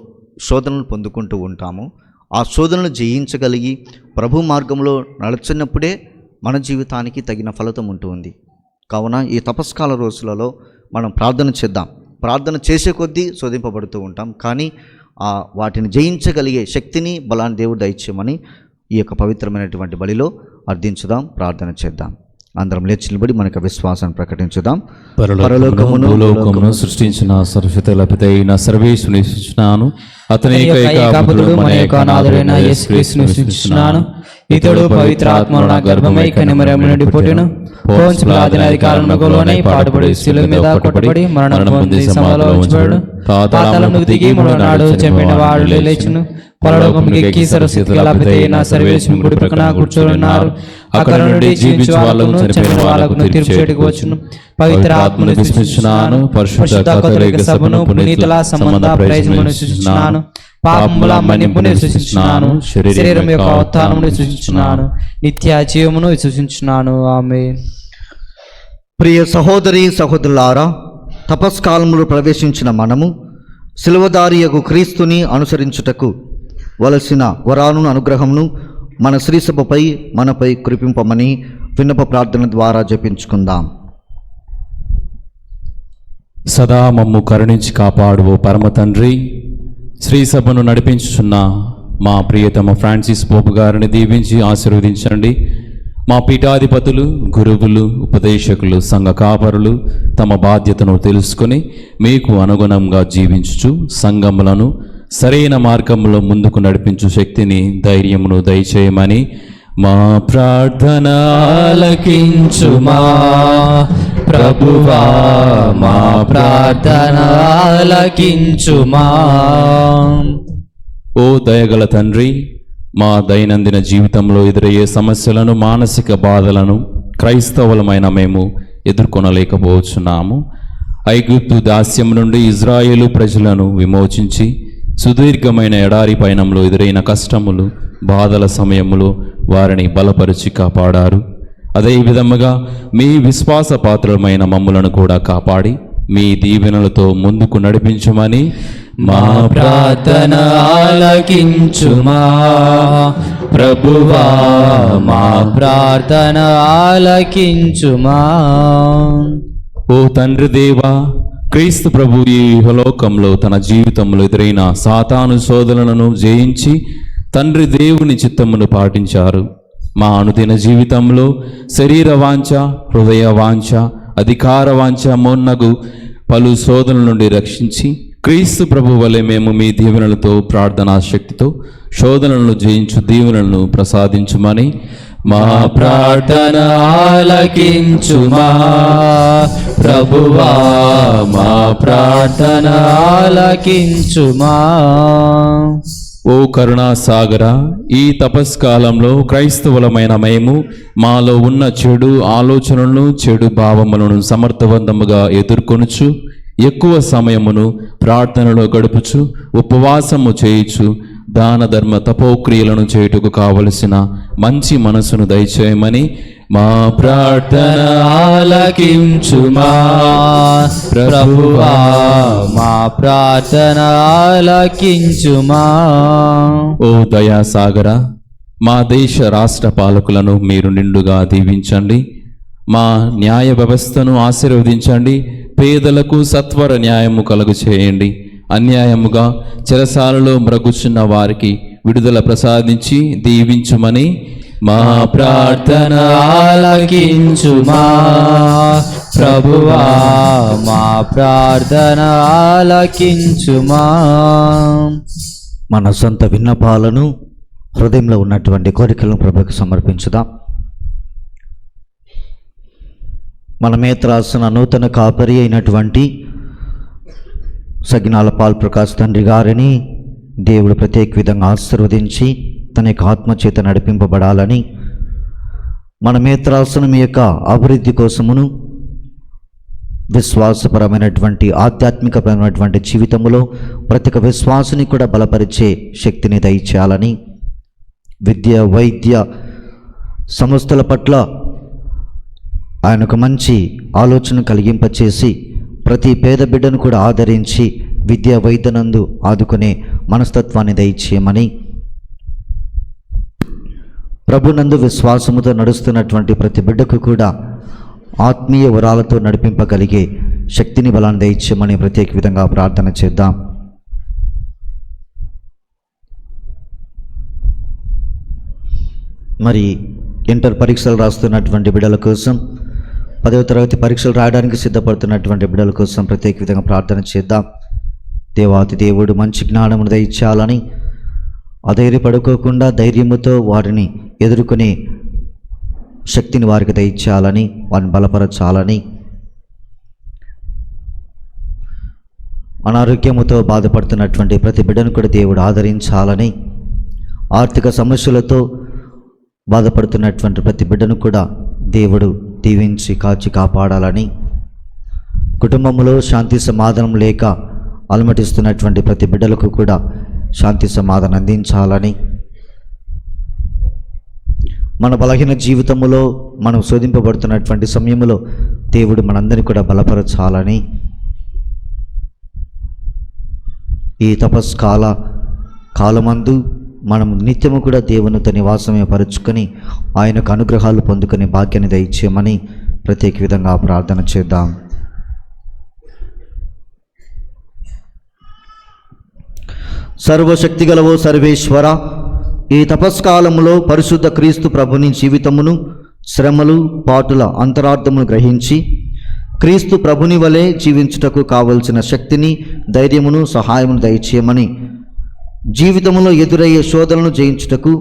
శోధనలు పొందుకుంటూ ఉంటాము. ఆ శోధనలు జయించగలిగి ప్రభు మార్గంలో నడుచున్నప్పుడే మన జీవితానికి తగిన ఫలితం ఉంటుంది. కావున ఈ తపస్కాల రోజులలో మనం ప్రార్థన చేద్దాం. ప్రార్థన చేసే కొద్దీ శోధింపబడుతూ ఉంటాం. కానీ వాటిని జయించగలిగే శక్తిని, బలాన్ని దేవుడు దయచేయమని ఈ యొక్క పవిత్రమైనటువంటి బలిలో అర్థించుదాం, ప్రార్థన చేద్దాం. అందరం లేచి నిలబడి మనకు విశ్వాసాన్ని ప్రకటించుదాం. పరలోకమును భూలోకమును సృష్టించిన సర్వశక్తుల పితైన సర్వేశ్వరుని సృష్టించున్నాను. అతని ఏకపుత్రుడు మన యొక్క నాథుడైన యేసుక్రీస్తుని సృష్టించున్నాను. ఇతడు పవిత్రాత్మను నా గర్భమై కనిమరము నుండి పుట్టెను. పోన్సు పిలాతుని అధికారమునకు లోనై పాటుపడి శిలువ మీద కొట్టబడి మరణం పొంది సమాధిలో ఉంచబడెను. పాతాళమునకు దిగి మూడవ నాడు చంపిన వాడు లేచెను. పరలోకమునకు ఎక్కి సర్వశక్తుల పితైన సర్వేశ్వరుని కుడి ప్రక్కన కూర్చొనున్నారు. అక్కడ నుండి జీవించు వాళ్ళను చనిపోయిన వాళ్ళకు తీర్పు చేయడానికి వచ్చును. పవిత్ర ఆత్మను విశ్వసిస్తున్నాను. పరిశుద్ధ కథోలిక సభను పునీతుల సంబంధ ప్రయోజనమును సూచించున్నాను. పాపముల మన్నింపును విశ్వసిస్తున్నాను. శరీరం యొక్క ఉత్థానమును విశ్వసిస్తున్నాను. నిత్య జీవమును విశ్వసిస్తున్నాను. ఆమేన్. ప్రియ సహోదరి సహోదరులారా, తపస్కాలములు ప్రవేశించిన మనము శిలువదారియగు క్రీస్తుని అనుసరించుటకు వలసిన వరాను అనుగ్రహమును మన శ్రీసభపై మనపై కురిపింపమని విన్నప ప్రార్థన ద్వారా జపించుకుందాం. సదా మమ్ము కరుణించి కాపాడు ఓ పరమ తండ్రి, శ్రీసభను నడిపించుచున్న మా ప్రియతమ ఫ్రాన్సిస్ పోపు గారిని దీవించి ఆశీర్వదించండి. మా పీఠాధిపతులు, గురువులు, ఉపదేశకులు, సంఘ కాపరులు తమ బాధ్యతను తెలుసుకొని మీకు అనుగుణంగా జీవించుచు సంఘములను సరైన మార్గంలో ముందుకు నడిపించు శక్తిని, ధైర్యమును దయచేయమని మా ప్రార్థన ఆలకించుమా ప్రభువా, మా ప్రార్థన ఆలకించుమా. ఓ దయగల తండ్రి, మా దైనందిన జీవితంలో ఎదురయ్యే సమస్యలను, మానసిక బాధలను క్రైస్తవులమైన మేము ఎదుర్కొనలేకపోతున్నాము. ఐగుప్తు దాస్యం నుండి ఇజ్రాయేలు ప్రజలను విమోచించి సుదీర్ఘమైన ఎడారి పయనంలో ఎదురైన కష్టములు, బాధల సమయములో వారిని బలపరిచి కాపాడారు. అదే విధముగా మీ విశ్వాస పాత్రమైన మమ్ములను కూడా కాపాడి మీ దీవెనలతో ముందుకు నడిపించమని మా ప్రార్థన ఆలకించుమా ప్రభువా, మా ప్రార్థన ఆలకించుమా. ఓ తండ్రి దేవా, క్రీస్తు ప్రభు ఈ యుహలోకంలో తన జీవితంలో ఎదురైన సాతాను శోధనలను జయించి తండ్రి దేవుని చిత్తమును పాటించారు. మా అనుదిన జీవితంలో శరీర వాంఛ, హృదయ వాంఛ, అధికార వాంఛ మొన్నగు పలు శోధనల నుండి రక్షించి క్రీస్తు ప్రభు వలె మేము మీ దీవెనలతో, ప్రార్థనా శక్తితో శోధనలను జయించు దీవెనలను ప్రసాదించుమని మా ప్రార్థన ఆలకించుమా ప్రభువా, మా ప్రార్థన ఆలకించుమా. ఓ కరుణా సాగర, ఈ తపస్కాలంలో క్రైస్తవులమైన మేము మాలో ఉన్న చెడు ఆలోచనలను, చెడు భావములను సమర్థవంతముగా ఎదుర్కొనుచు ఎక్కువ సమయమును ప్రార్థనలో గడుపుచు ఉపవాసము చేయుచు దాన ధర్మ తపోక్రియలను చేయుటకు కావలసిన మంచి మనసును దయచేయమని మా ప్రార్థన ఆలకించుమా ప్రభువా, మా ప్రార్థన ఆలకించుమా. ఓ దయాసాగర, మా దేశ రాష్ట్ర పాలకులను మీరు నిండుగా దీవించండి. మా న్యాయ వ్యవస్థను ఆశీర్వదించండి. పేదలకు సత్వర న్యాయము కలుగు చేయండి. అన్యాయముగా చెరసాలలో మ్రగుచున్న వారికి విడుదల ప్రసాదించి దీవించుమని మా ప్రార్థన ఆలకించుమా ప్రభువా, మా ప్రార్థన ఆలకించుమా. మన సొంత విన్నపాలను, హృదయంలో ఉన్నటువంటి కోరికలను ప్రభువుకు సమర్పించుదాం. మన మీద రాసిన నూతన కాపరి అయినటువంటి సగినాల పాల్ ప్రకాష్ తండ్రి గారిని దేవుడు ప్రత్యేక విధంగా ఆశీర్వదించి తన యొక్క ఆత్మచేత నడిపింపబడాలని, మన మీద రాసిన మీ యొక్క అభివృద్ధి కోసమును, విశ్వాసపరమైనటువంటి ఆధ్యాత్మికపరమైనటువంటి జీవితంలో ప్రతి ఒక్క విశ్వాసుని కూడా బలపరిచే శక్తిని దయచేయాలని, విద్య, వైద్య సంస్థల పట్ల ఆయన ఒక మంచి ఆలోచన కలిగింపచేసి ప్రతి పేద బిడ్డను కూడా ఆదరించి విద్యా వైద్యనందు ఆదుకునే మనస్తత్వాన్ని దయచేయమని, ప్రభునందు విశ్వాసముతో నడుస్తున్నటువంటి ప్రతి బిడ్డకు కూడా ఆత్మీయ వరాలతో నడిపింపగలిగే శక్తిని, బలాన్ని దయచేయమని ప్రత్యేక విధంగా ప్రార్థన చేద్దాం. మరి ఇంటర్ పరీక్షలు రాస్తున్నటువంటి బిడ్డల కోసం, 10వ తరగతి పరీక్షలు రాయడానికి సిద్ధపడుతున్నటువంటి బిడ్డల కోసం ప్రత్యేక విధంగా ప్రార్థన చేద్దాం. దేవాతి దేవుడు మంచి జ్ఞానమును దయచేయాలని, అధైర్యపడుకోకుండా ధైర్యముతో వారిని ఎదుర్కొనే శక్తిని వారికి దయచేయాలని, వారిని బలపరచాలని, అనారోగ్యముతో బాధపడుతున్నటువంటి ప్రతి బిడ్డను కూడా దేవుడు ఆదరించాలని, ఆర్థిక సమస్యలతో బాధపడుతున్నటువంటి ప్రతి బిడ్డను కూడా దేవుడు దీవించి కాచి కాపాడాలని, కుటుంబంలో శాంతి సమాధానం లేక అలమటిస్తున్నటువంటి ప్రతి బిడ్డలకు కూడా శాంతి సమాధానం అందించాలని, మన బలహీన జీవితంలో మనం శోధింపబడుతున్నటువంటి సమయంలో దేవుడు మనందరినీ కూడా బలపరచాలని, ఈ కాలమందు మనం నిత్యము కూడా దేవునితో నివాసమే పరుచుకొని ఆయనకు అనుగ్రహాలు పొందుకునే భాగ్యాన్ని దయచేయమని ప్రత్యేక విధంగా ప్రార్థన చేద్దాం. సర్వశక్తి గలవో సర్వేశ్వర, ఈ తపస్కాలములో పరిశుద్ధ క్రీస్తు ప్రభుని జీవితమును, శ్రమలు, పాటుల అంతరార్థమును గ్రహించి క్రీస్తు ప్రభుని వలె జీవించుటకు కావలసిన శక్తిని, ధైర్యమును, సహాయమును దయచేయమని, జీవితంలో ఎదురయ్యే శోధనలను జయించుటకు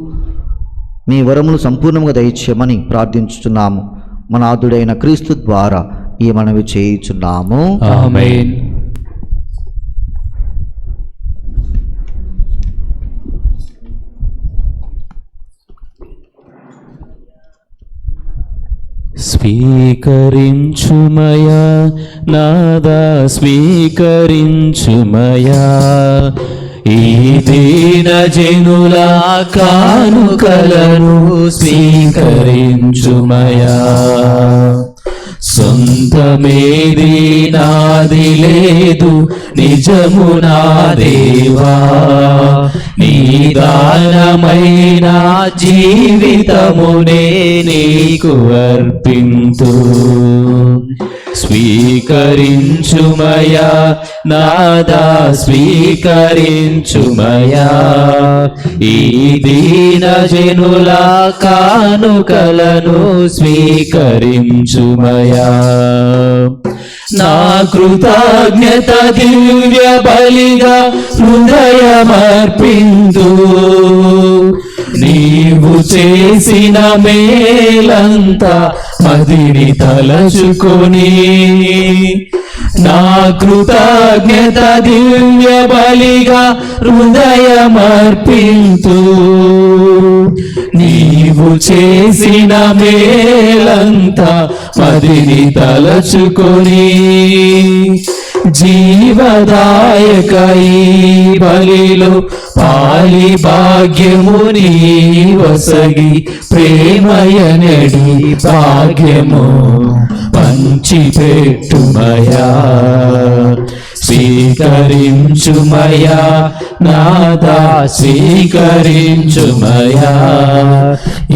మీ వరమును సంపూర్ణంగా దయచేయమని ప్రార్థించుచున్నాము. మన ఆదుడైన క్రీస్తు ద్వారా ఈ మనవి చేయుచున్నాము. ఆమేన్. స్వీకరించుమయా నాదా, స్వీకరించుమయా ఈ దీన జనుల కానుకలను, స్వీకరించుమయా. సొంతమేది నాది లేదు, నిజము నా దేవా, నీ దానమైన జీవితమునే నీకు అర్పింతు. స్వీకరించుమయా నాదా, స్వీకరించుమయా ఈ దీన జనుల కానుకలను, స్వీకరించుమయా. నా కృతజ్ఞత దివ్య బలిగా హృదయమర్పింతు. నీవు చేసిన మేలంతా మదిని తలచుకొని, నా కృతజ్ఞత దివ్య బలిగా హృదయమర్పింతు. నీవు చేసిన మేలంతా మదిని తలచుకొని, జీవదాయక ఈ బలిలో పాలి భాగ్యము నీ వసగి, ప్రేమయనడి భాగ్యము పంచిపెట్టుమయా. స్వీకరించుమయా నాదా, స్వీకరించుమయా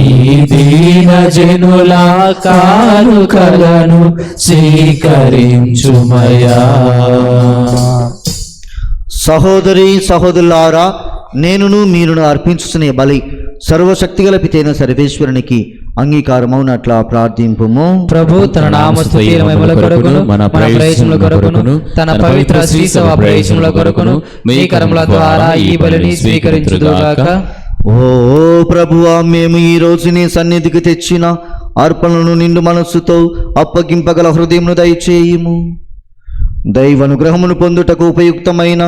ఈ దీన జనుల కానుకలను, స్వీకరించుమయా. సహోదరి సహోదరులారా, నేనును మీరును అర్పించుచునే బలి సర్వశక్తిగల పితైన సర్వేశ్వరునికి అంగీకారమౌనట్లా ప్రార్థింపుము. ప్రభు తన నామస్తుతి మహిమల కొరకును, మన ప్రయోజనముల కొరకును, తన పవిత్ర శ్రీ సభ ప్రయోజనముల కొరకును మీ కర్మల ద్వారా ఈ బలిని స్వీకరించుదుగాక. ఓ ప్రభువా, మేము ఈ రోజు నీ సన్నిధికి తెచ్చిన అర్పణలను నిండు మనస్సుతో అప్పగింపగల హృదయమును దయచేయుము. దైవానుగ్రహమును పొందుటకు ఉపయుక్తమైన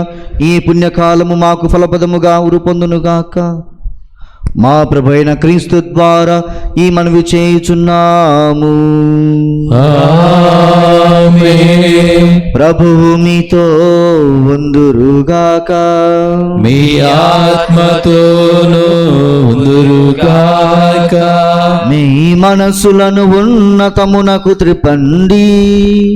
ఈ పుణ్యకాలము మాకు ఫలపదముగా ఉరుపొందునుగాక. మా ప్రభు అయిన క్రీస్తు ద్వారా ఈ మనవి చేయుచున్నాము. ఆమేన్. ప్రభువు మీతో ఉందురుగాక. మీ ఆత్మతోను ఉందురుగాక. మీ మనస్సులను ఉన్నతమునకు త్రిపండి.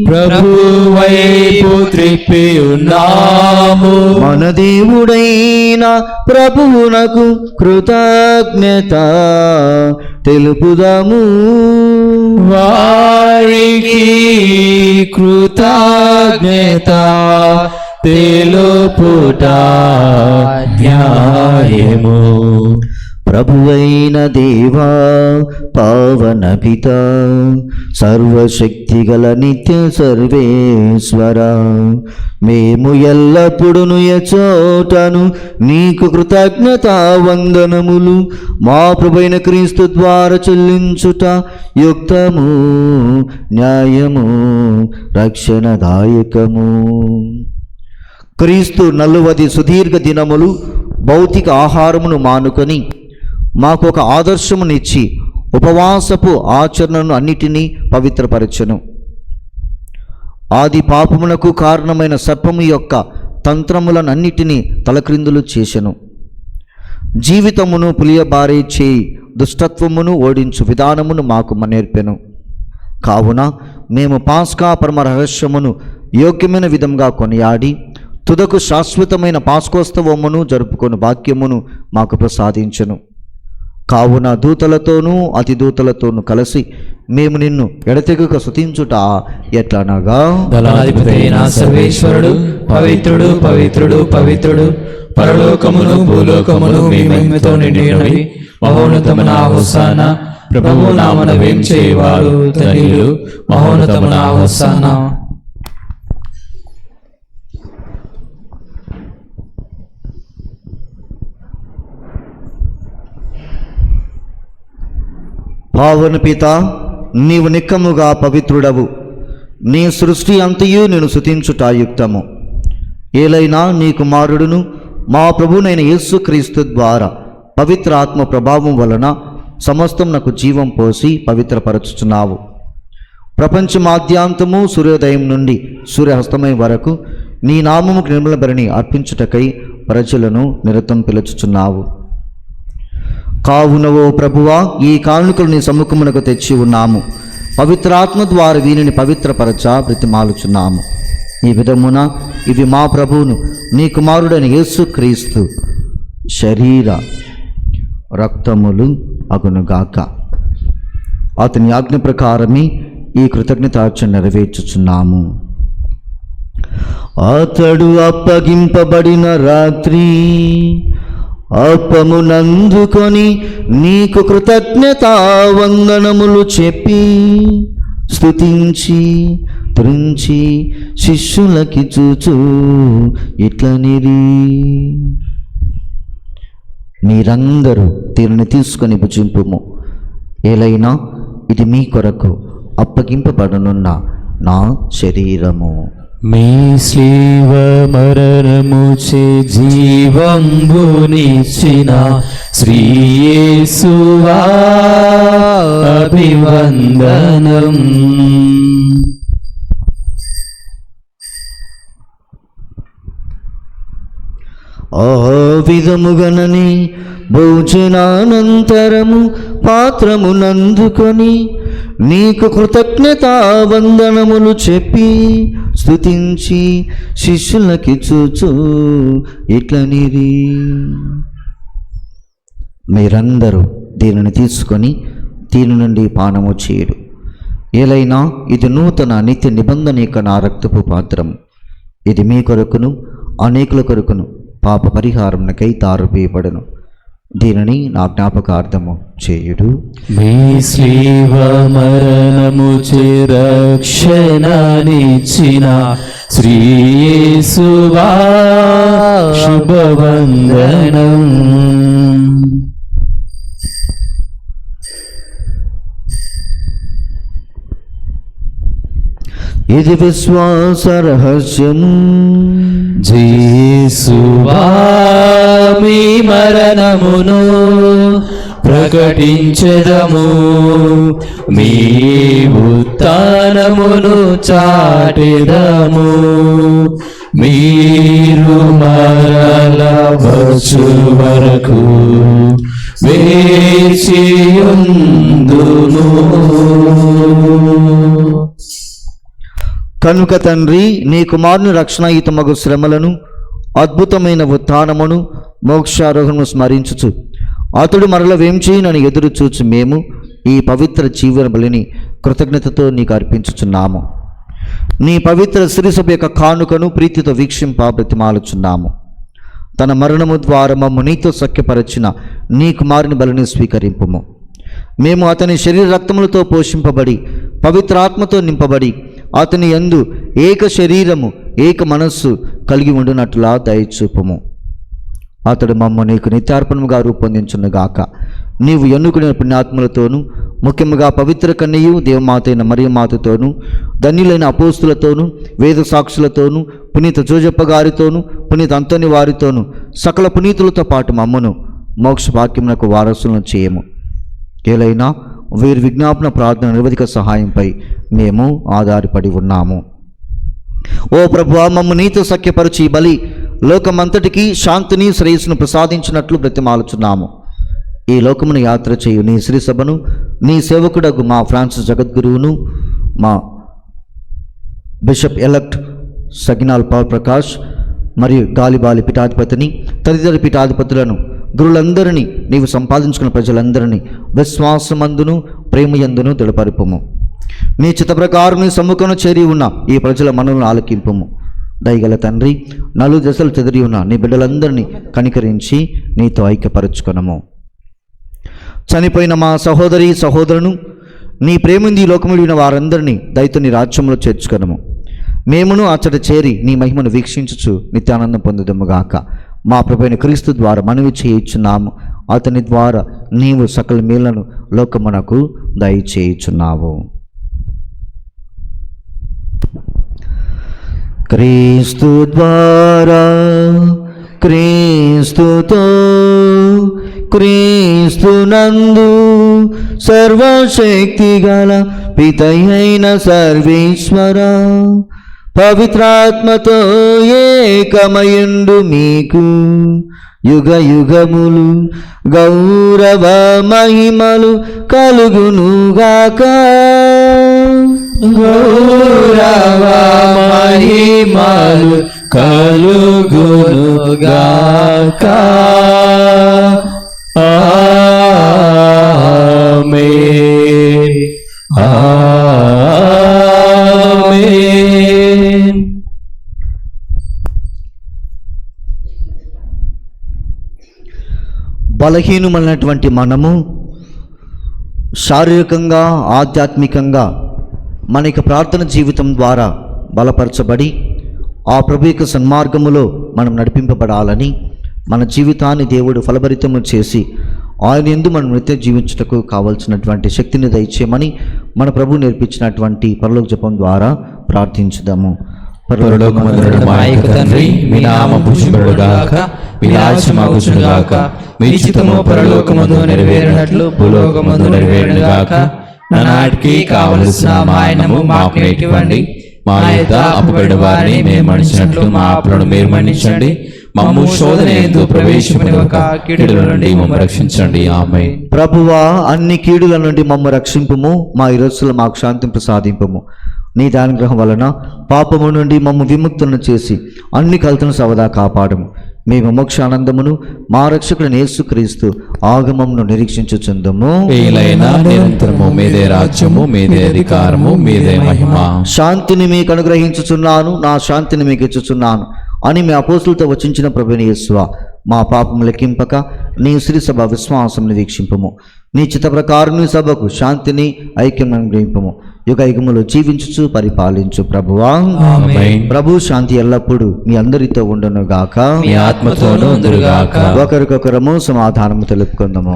ప్రభు వైపు త్రిప్పి ఉన్నాము. మన దేవుడైన ప్రభువునకు కృతజ్ఞత తెలుపుదాము. వారికి కృతజ్ఞత తెలుపుట న్యాయము. ప్రభువైన దేవా పావన పిత సర్వశక్తిగల నిత్య సర్వేశ్వర, మేము ఎల్లప్పుడూ ఎచోటను నీకు కృతజ్ఞతా వందనములు మా ప్రభువైన క్రీస్తు ద్వారా చెల్లించుట యుక్తము, న్యాయము, రక్షణదాయకము. క్రీస్తు 40 సుదీర్ఘ దినములు భౌతిక ఆహారమును మానుకొని మాకు ఒక ఆదర్శమునిచ్చి ఉపవాసపు ఆచరణను అన్నిటినీ పవిత్రపరచెను. ఆది పాపమునకు కారణమైన సర్పము యొక్క తంత్రములనన్నిటినీ తలక్రిందులు చేసెను. జీవితమును పులియబారే చేయి దుష్టత్వమును ఓడించు విధానమును మాకు నేర్పెను. కావున మేము పాస్కా పరమ రహస్యమును యోగ్యమైన విధంగా కొనియాడి తుదకు శాశ్వతమైన పాస్కోత్సవమును జరుపుకొని భాగ్యమును మాకు ప్రసాదించెను. కావున దూతలతోనూ అతిదూతలతోనూ కలిసి మేము నిన్ను ఎడతెగక స్తుతించుట ఎట్లనగా, దళాధిపతైన సర్వేశ్వరుడు పవిత్రుడు పవిత్రుడు పవిత్రుడు, పరలోకమును భూలోకమును మీ మహిమతో నిండి ఉన్నవి. మహోన్నతమున హోసానా, ప్రభువు నామమున వేంచేవారు ధన్యులు. మహోన్నతమున హోసానా. పావన పిత, నీవు నిక్కముగా పవిత్రుడవు. నీ సృష్టి అంతయు నేను స్తుతించుట యుక్తము. ఏలైనా నీ కుమారుడును మా ప్రభునైన యేసుక్రీస్తు ద్వారా పవిత్ర ఆత్మ ప్రభావం వలన సమస్తం నాకు జీవం పోసి పవిత్రపరచుచున్నావు. ప్రపంచమాద్యాంతము సూర్యోదయం నుండి సూర్యాస్తమయం వరకు నీ నామముకు నిర్మల బలిని అర్పించుటకై ప్రజలను నిరతం పిలుచుచున్నావు. కావున ఓ ప్రభువా, ఈ కానుకలు నీ సముఖమునకు తెచ్చి ఉన్నాము. పవిత్రాత్మ ద్వారా వీనిని పవిత్రపరచ బ్రతిమాలుచున్నాము. ఈ విధమున ఇవి మా ప్రభువును నీ కుమారుడైన యేసుక్రీస్తు శరీర రక్తములు అగునుగాక. అతని ఆజ్ఞ ప్రకారమే ఈ కృతజ్ఞతార్చన నెరవేర్చుచున్నాము. అతడు అప్పగింపబడిన రాత్రి అప్పమునందుకొని నీకు కృతజ్ఞతా వందనములు చెప్పి స్తుతించి త్రుంచి శిష్యులకిచ్చుచు ఇట్లనిరి, మీరందరూ దీనిని తీసుకొని భుజింపుము. ఏలైనా ఇది మీ కొరకు అప్పగింపబడనున్న నా శరీరము. మీ శ్రీవ మరణముచే జీవంబునిచ్చిన శ్రీయేసువా అభివందనం. ఆ విధముగనని భోజనానంతరము పాత్రమునందుకొని నీకు కృతజ్ఞతా వందనములు చెప్పి స్తుతించి శిష్యులకిచ్చుచు ఇట్లనిరి, మీరందరూ దీనిని తీసుకొని దీని నుండి పానము చేయుడు. ఏలైనా ఇది నూతన నిత్య నిబంధన యొక్క నా రక్తపు పాత్రము. ఇది మీ కొరకును అనేకుల కొరకును పాప పరిహారమునకై తారుపేయబడును. దీనిని నా జ్ఞాపకార్థము చేయుడు. మీ శ్రీవ మరణముచే రక్షణనిచ్చిన శ్రీయేసువా శుభవందనం. ఇది విశ్వాస రహస్యము. యేసువా మీ మరణమును ప్రకటించెదము, మీ ఉత్థానమును చాటెదము. మీరు మరల వచ్చు వరకు వేచియుందుము. కనుక తండ్రి, నీ కుమారుని రక్షణాయుతమగు శ్రమలను అద్భుతమైన ఉత్థానమును మోక్షారోహణను స్మరించుచు అతడు మరల వేంచేయునని ఎదురు చూచి మేము ఈ పవిత్ర జీవన బలిని కృతజ్ఞతతో నీకు అర్పించుచున్నాము. నీ పవిత్ర శ్రీసభ యొక్క కానుకను ప్రీతితో వీక్షింప బ్రతిమాలుచున్నాము. తన మరణము ద్వారా మమ్ము నీతో సఖ్యపరచిన నీ కుమారుని బలిని స్వీకరింపుము. మేము అతని శరీర రక్తములతో పోషింపబడి పవిత్రాత్మతో నింపబడి అతని యందు ఏక శరీరము ఏక మనస్సు కలిగి ఉండునట్లా దయచూపుము. అతడు మమ్మ నీకు నిత్యార్పణముగా రూపొందించునుగాక. నీవు ఎన్నుకునే పుణ్యాత్ములతోనూ ముఖ్యముగా పవిత్ర కన్యయు దేవమాత అయిన మరియమాతతోనూ ధన్యులైన అపోస్తులతోనూ వేద సాక్షులతోనూ పునీత జోజప్ప గారితోనూ పునీత అంతోని వారితోనూ సకల పునీతులతో పాటు మమ్మను మోక్ష భాగ్యమునకు వారసులను చేయము. ఏలైనా వీరి విజ్ఞాపన ప్రార్థన నిరవధిక సహాయంపై మేము ఆధారపడి ఉన్నాము. ఓ ప్రభువా, మమ్ము నీతో సఖ్యపరిచి బలి లోకమంతటికి శాంతిని శ్రేయస్సును ప్రసాదించినట్లు బ్రతిమాలుచున్నాము. ఈ లోకమును యాత్ర చేయు నీ శ్రీ సభను నీ సేవకుడగు మా ఫ్రాన్సిస్ జగద్గురువును మా bishop elect Saginal power Prakash మరియు గాలిబాలి పీఠాధిపతిని తదితర పీఠాధిపతులను గురులందరినీ నీవు సంపాదించుకున్న ప్రజలందరినీ విశ్వాసమందును ప్రేమయందును దృఢపరుపుము. నీ చిత్త ప్రకారం నీ సమ్ముఖంలో చేరి ఉన్న ఈ ప్రజల మనలను ఆలకింపుము. దయగల తండ్రి, నలుగు దశలు చెదిరి ఉన్న నీ బిడ్డలందరినీ కనికరించి నీతో ఐక్యపరచుకొనము. చనిపోయిన మా సహోదరి సహోదరును నీ ప్రేమింది లోకముడిన వారందరినీ దయతో నీ రాజ్యంలో చేర్చుకొనము. మేమును అచ్చట చేరి నీ మహిమను వీక్షించుచు నిత్యానందం పొందుదముగాక. మా ప్రభువైన క్రీస్తు ద్వారా మనవి చేయుచున్నాము. అతని ద్వారా నీవు సకల మేళ్లను లోకమునకు దయచేయుచున్నావు. క్రీస్తు ద్వారా, క్రీస్తుతో, క్రీస్తునందు సర్వశక్తి గల పితయైన సర్వేశ్వర పవిత్రాత్మతో ఏకమయుండు మీకు యుగ యుగములు గౌరవ మహిమలు కలుగునుగాక. గౌరవ మహిమలు కలుగునుగాక. ఆమేన్. ఆమేన్. బలహీనమైనటువంటి మనము శారీరకంగా ఆధ్యాత్మికంగా మన యొక్క ప్రార్థన జీవితం ద్వారా బలపరచబడి ఆ ప్రభు యొక్క సన్మార్గములో మనం నడిపింపబడాలని మన జీవితాన్ని దేవుడు ఫలభరితము చేసి ఆయన యందు మనం నిత్య జీవించుటకు కావలసినటువంటి శక్తిని దయచేయమని మన ప్రభు నేర్పించినటువంటి పరలోక జపం ద్వారా ప్రార్థించుదాము. పరలోకమందున్న మా యొక్క తండ్రి, మీ నామము పూజింపబడుగాక, మీ రాజ్యం అగుచునుగాక, మీ చిత్తము పరలోకమందు నెరవేరినట్లు భూలోకమందు నెరవేరునుగాక. నానాటికి కావలసిన మా అన్నము మాకు నేటివ్వండి. మా యొద్ద అప్పుబడిన వారిని మేము మన్నించినట్లు మా అప్పులను మీరు మన్నించండి. మమ్ము శోధన యందు ప్రవేశింపనివ్వక కీడుల నుండి మమ్ము రక్షించండి. ఆమేన్. ప్రభువా, అన్ని కీడుల నుండి మమ్ము రక్షింపుము. మా ఇరుసులు మాకు శాంతిని ప్రసాదింపము. నీ దానుగ్రహం వలన పాపము నుండి మమ్ము విముక్తులను చేసి అన్ని కలతను సవదా కాపాడము. మేము మోక్షానందమును మా రక్షకుడైన యేసుక్రీస్తు ఆగమమును నిరీక్షించుచుందుము. ఏలైనా నిరంతరము మీదే రాజ్యము, మీదే అధికారము, మీదే మహిమ. శాంతిని మీకు అనుగ్రహించుచున్నాను, నా శాంతిని మీకు ఇచ్చుచున్నాను అని మీ అపోస్తులతో వచించిన ప్రభువైన యేసువా, మా పాపము లెక్కింపక నీ శ్రీ సభ విశ్వాసమును వీక్షింపము. నీ చిత్త ప్రకారం నీ సభకు శాంతిని ఐక్యం అనుగ్రహింపము. యుగ యుగములు జీవించుచు పరిపాలించు ప్రభువా. ఆమేన్. ప్రభు శాంతి ఎల్లప్పుడూ మీ అందరితో ఉండును గాక, మీ ఆత్మతోనూ ఉందురుగాక. ఒకరికొకరము సమాధానము తెలుపుకుందాము.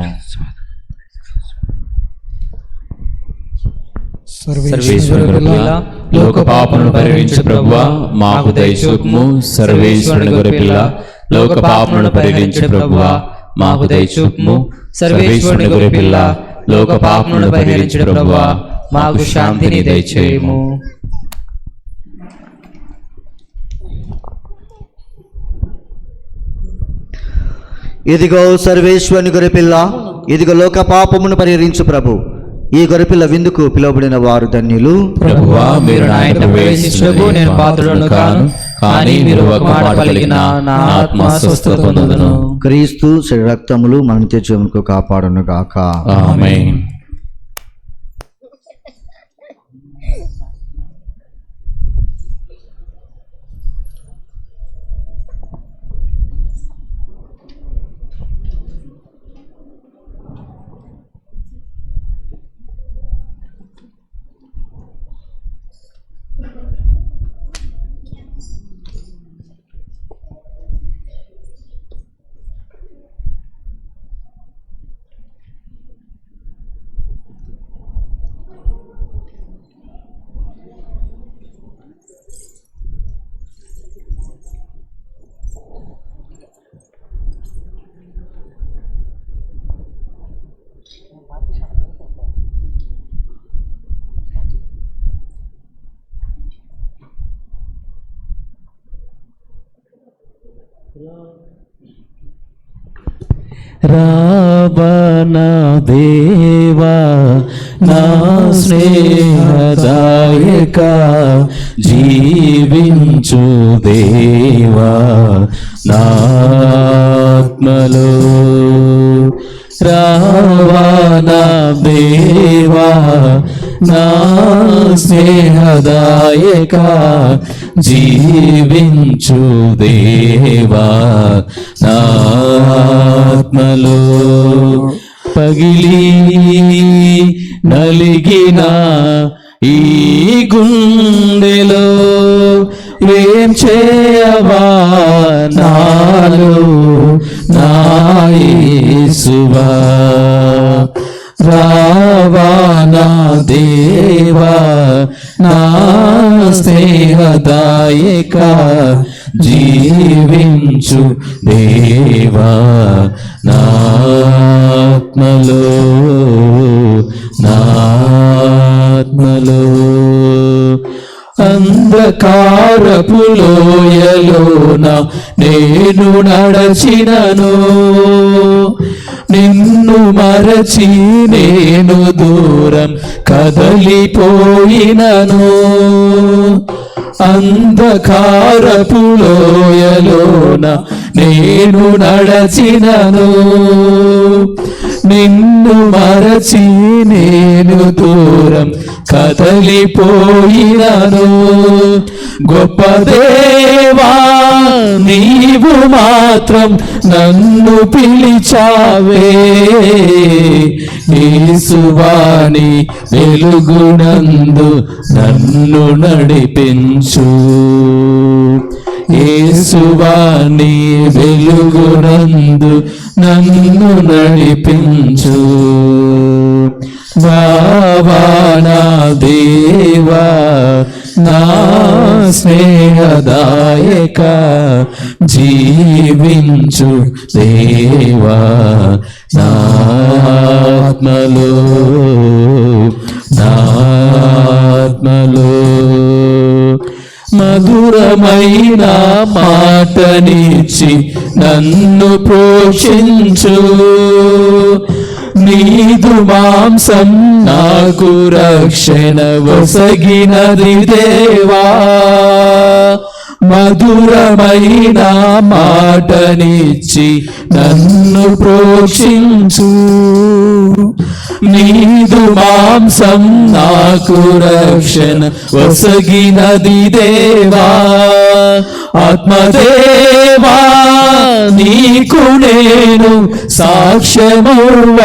సర్వేశ్వరుని గొర్రెపిల్ల, లోక పాపములను పరిహరించు ప్రభువా, మాకు దయచూపుము. సర్వేశ్వరుని గొర్రెపిల్ల, లోక పాపములను పరిహరించు ప్రభువా, మాకు దయచూపుము. సర్వేశ్వరుని గొర్రెపిల్ల, లోక పాపములను పరిహరించు ప్రభువా, మాకు శాంతిని దయచేయము. ఇదిగో సర్వేశ్వరుని గొర్రెపిల్ల, ఇదిగో లోక పాపమును పరిహరించు ప్రభు. ఈ గొర్రెపిల్ల విందుకు పిలువబడిన వారు ధన్యులు. ప్రభువా, మీరు నా ఇంట ప్రవేశించుటకు నేను పాత్రుడను కాను, కానీ మీరు ఒక మాట పలికిన నా ఆత్మ స్వస్థత పొందును. క్రీస్తు శరీర రక్తములు మన నిత్య జీవమునకు కాపాడును గాక. ఆమేన్. రావణ దేవా నా స్నేహదాయక జీవించు దేవా నాత్మలో రావణ దేవా నా స్నేహదాయక జీవించు దేవా నాత్మలో పగిలి నలిగిన ఈ గుండెలో ఏం చేయవా నాలో నా యేసువా రావా నా దేవా నా స్నేహదాయక జీవించు దేవా నాత్మలో నాత్మలో అంధకారపు లోయలోన నేను నడచినను నిన్ను మరచి నేను దూరం కదలిపోయినను అంధకారపు లోయలోన నేను నడచినను నిన్ను మరచి నేను దూరం కదలిపోయినను గొప్ప దేవా నీవు మాత్రం నన్ను పిలిచావే యేసువాని వెలుగునందు నన్ను నడిపించు యేసువాని వెలుగునందు నన్ను నడిపించు రావా నా దేవా నా స్నేహదాయక జీవించు దేవా నాత్మలో నాత్మలో మధురమైన మాటనిచ్చి నన్ను పోషించు నీదు మాంసం నాకు రక్షణ వసగినది దేవా మధురమైన మాటనిచ్చి నన్ను పోషించు నీదు మాంసం నాకు రక్షణ వసగినది దేవా ఆత్మదేవా నీకు నేను సాక్ష్యమవ్వాలి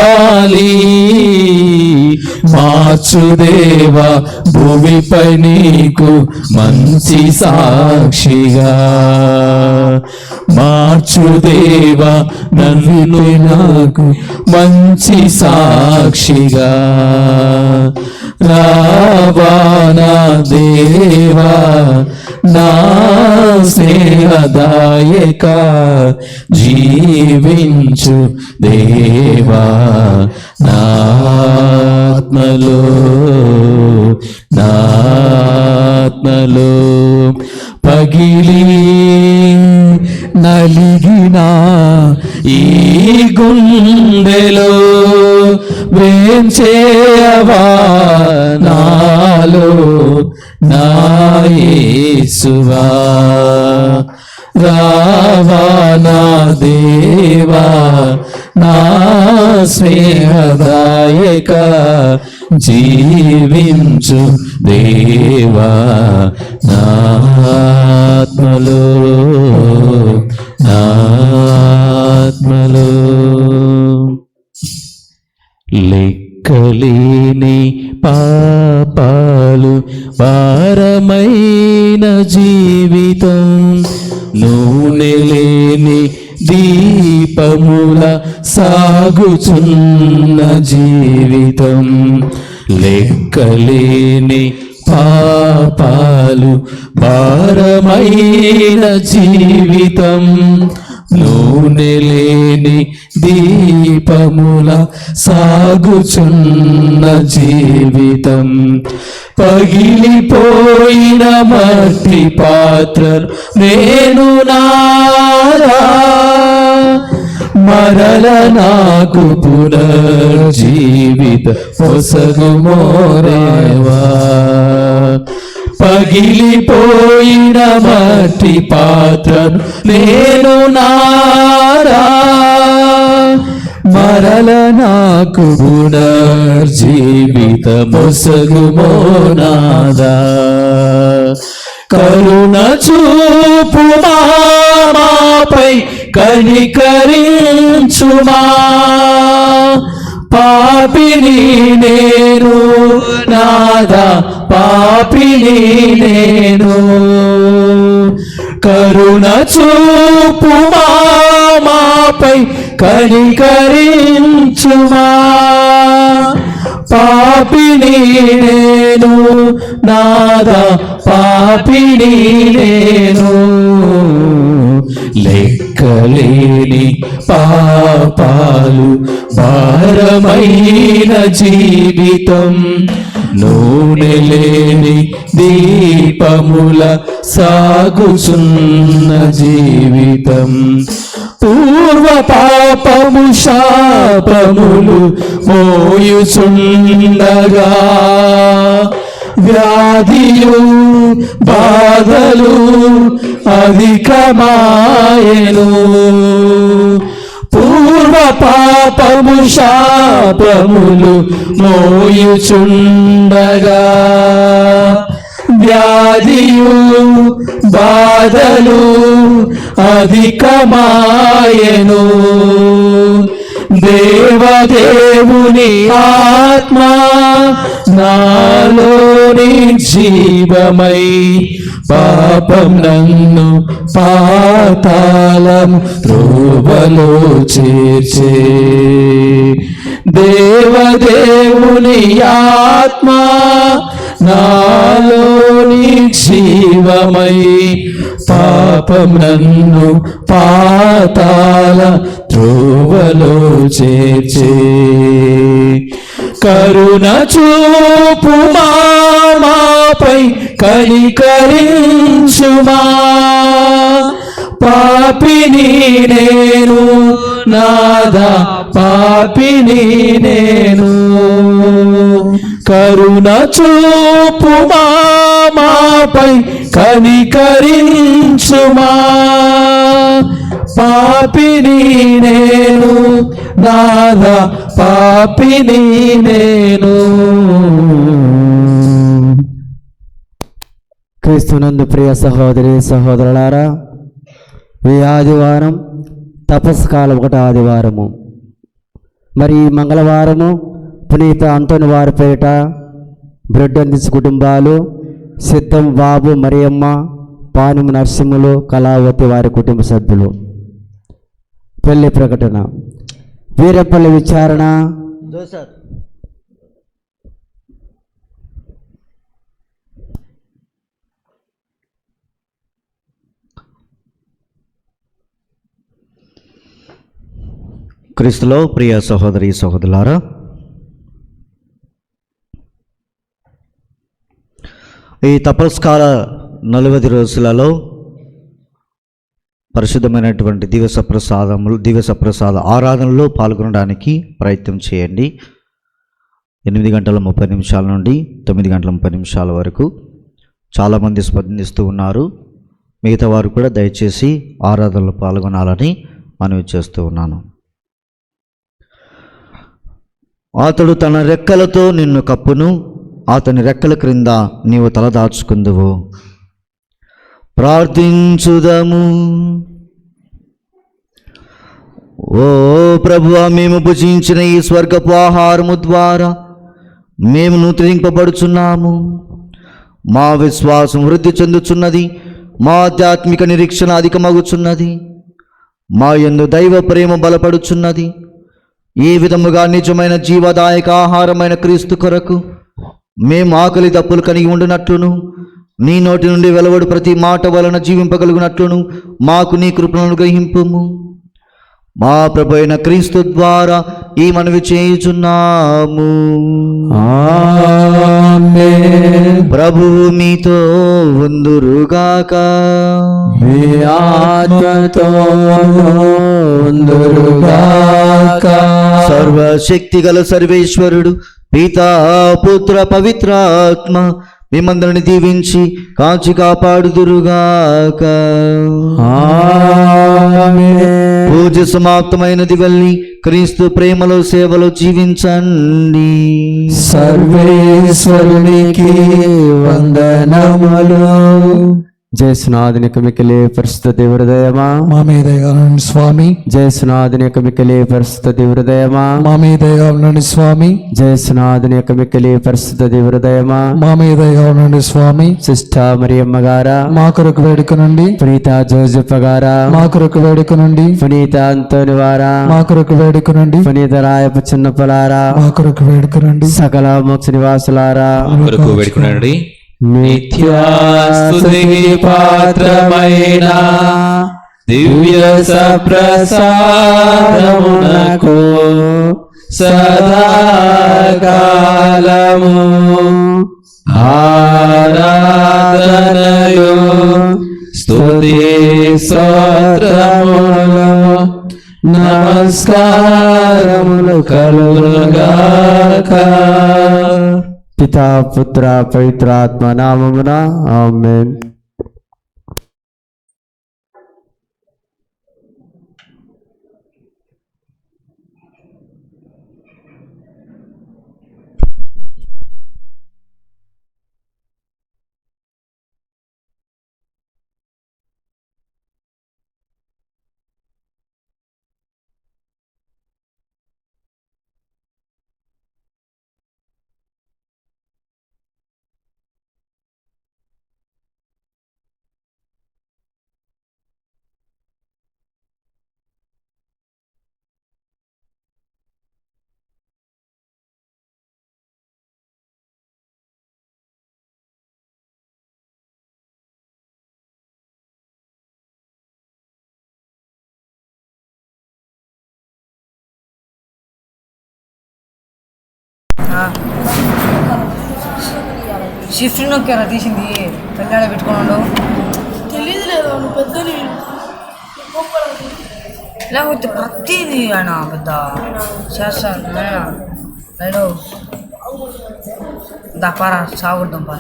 మార్చుదేవా భూమిపై నీకు మంచి సాక్షిగా మార్చుదేవా నన్ను నాకు మంచి సాక్షిగా రావా నా దేవా నా స్నేహదాయక జీవించు దేవా నాత్మలో నాత్మలో పగిలి నలిగిన ఈ గుండెలో వేంచేయవా నాలో నా యేసువా రావా నా దేవా నా స్నేహదాయక జీవించు దేవా నాత్మలో నాత్మలో లెక్కలేని పాపాలు భారమైన జీవితం నూనె లేని దీపముల సాగుచున్న జీవితం లెక్కలేని పాపాలు భారమైన జీవితం నూనె లేని దీపముల సాగుచున్న జీవితం, పగిలిపోయిన మట్టి పాత్రలు నేను నారా, మరల నాకు పునర్జీవిత పొసగుమోరేవా. పగిలిపోయిన మట్టి పాత్రను నేను నారా, మరల నాకు పునర్జీవిత పొసగుమోనాదా. కరుణ చూపు మాపై కనికరించుమా, పాపిని నేను నాదా, పాపిని నేను. కరుణ చూపు మాపై కనికరించుమా, పాపిని నేను నాదా, పాపిని నేను. లెక్కలేని పాపాలు భారమైన జీవితం, నూనె లేని దీపముల సాగుచున్న జీవితం, పూర్వ పాపము శాపములు మోయుచుండగా, వ్యాధియు బాధలు అధికమాయెను. పూర్వ పాపము శాపములు మోయుచుండగా, వ్యాధియు బాధలు అధికమాయెను. దేవదేవుని ఆత్మ నాలోని జీవమై, పాపం నన్ను పాతాళం త్రోవలో చేర్చే. దేవదేవుని ఆత్మ నాలోని జీవమై, పాపం నన్ను పాతాళ త్రోవలో చేర్చే. కరుణ చూపు మాపై కనికరించుమా, పాపిని నేను నాదా, పాపిని నేను. కరుణ చూపు మాపై కనికరించుమా, పాపిని నేను నాదా, పాపిని నేను. క్రీస్తునందు ప్రియ సహోదరి సహోదరులారా, ఈ ఆదివారం తపస్కాలం ఒకటి ఆదివారము. మరి ఈ మంగళవారము పునీత అంతోని వారి పేరిట బ్రెడ్ అందించు కుటుంబాలు సిద్ధం బాబు, మరియమ్మ, పానుము నరసింహులు, కళావతి వారి కుటుంబ సభ్యులు. పెళ్లి ప్రకటన. వీరపల్లి విచారణ. క్రీస్తులో ప్రియ సహోదరి సహోదరులారా, ఈ తపస్కాల 40 రోజులలో పరిశుద్ధమైనటువంటి దివ్య సప్రసాద ఆరాధనలో పాల్గొనడానికి ప్రయత్నం చేయండి. 8:30 నుండి 9:30 వరకు చాలామంది స్పందిస్తూ ఉన్నారు. మిగతా వారు కూడా దయచేసి ఆరాధనలో పాల్గొనాలని మనవి చేస్తూ ఉన్నాను. అతడు తన రెక్కలతో నిన్ను కప్పును, అతని రెక్కల క్రింద నీవు తలదాచుకుందువు. ప్రార్థించుదము. ఓ ప్రభువా, మేము భుజించిన ఈ స్వర్గపు ఆహారము ద్వారా మేము నూతనింపబడుచున్నాము. మా విశ్వాసం వృద్ధి చెందుచున్నది, మా ఆధ్యాత్మిక నిరీక్షణ అధికమగుచున్నది, మా యందు దైవ ప్రేమ బలపడుచున్నది. ఈ విధముగా నిజమైన జీవదాయక ఆహారమైన క్రీస్తు కొరకు మేము ఆకలి దప్పులు కలిగి ఉండునట్లును నీ నోటి నుండి వెలువడు ప్రతి మాట వలన జీవింపగలుగునట్లును మాకు నీ కృపను అనుగ్రహింపుము. మా ప్రభు అయిన క్రీస్తు ద్వారా ఈ మనవి చేయుచున్నాము. ఆమేన్. ప్రభువు మీతో ఉందురుగాక. మీ ఆత్మతో ఉందురుగాక. సర్వశక్తి గల సర్వేశ్వరుడు పితా పుత్ర పవిత్రాత్మ మిమ్మందరిని దీవించి కాచి కాపాడుదురుగాక. ఆమేన్. పూజ సమాప్తమైనది వెళ్ళి క్రీస్తు ప్రేమలో సేవలో జీవించండి. సర్వేశ్వరునికి వందనములు. జయసునాథునికి మికిలే పరిశుద్ధ హృదయమా మా మీద ఉండండి స్వామి. జయసునాథునికి మికిలే పరిశుద్ధ హృదయమా మా మీద ఉండండి స్వామి. జయసునాథునికి మికిలే పరిశుద్ధ హృదయమా మా మీద ఉండండి స్వామి. సిస్ట మరియమ్మ గారా, మా కొరకు వేడుకనండి. పునీత జోజప్ప గారా, మా కొరకు వేడుకనండి. పునీత అంతోని వారా, మా కొరకు వేడుకనండి. పునీత రాయప చిన్నపలారా, మా కొరకు వేడుకనండి. సకల మోక్ష నివాసులారా, కొరకు వేడుకునండి. నిత్యాస్తుతికి పాత్రమైన దివ్య సప్రసాదమునకు సదాకాలము ఆరాధనయు స్తుతి స్తోత్రములు నమస్కారములు కలుగుగాక. పితా పుత్ర పవిత్రాత్మ నామమున ఆమేన్. షిఫ్ట్ నొక్కారా తీసింది కళ్యాణ పెట్టుకున్నాడు తెలియదు లేదా నువ్వు పెద్దని లేకపోతే ప్రతిదీ ఆయన పెద్ద చేస్తాను లేడు దపారా సాగుద్దాం పా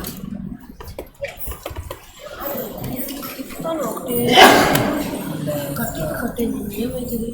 కట్టి ఏమవుతుంది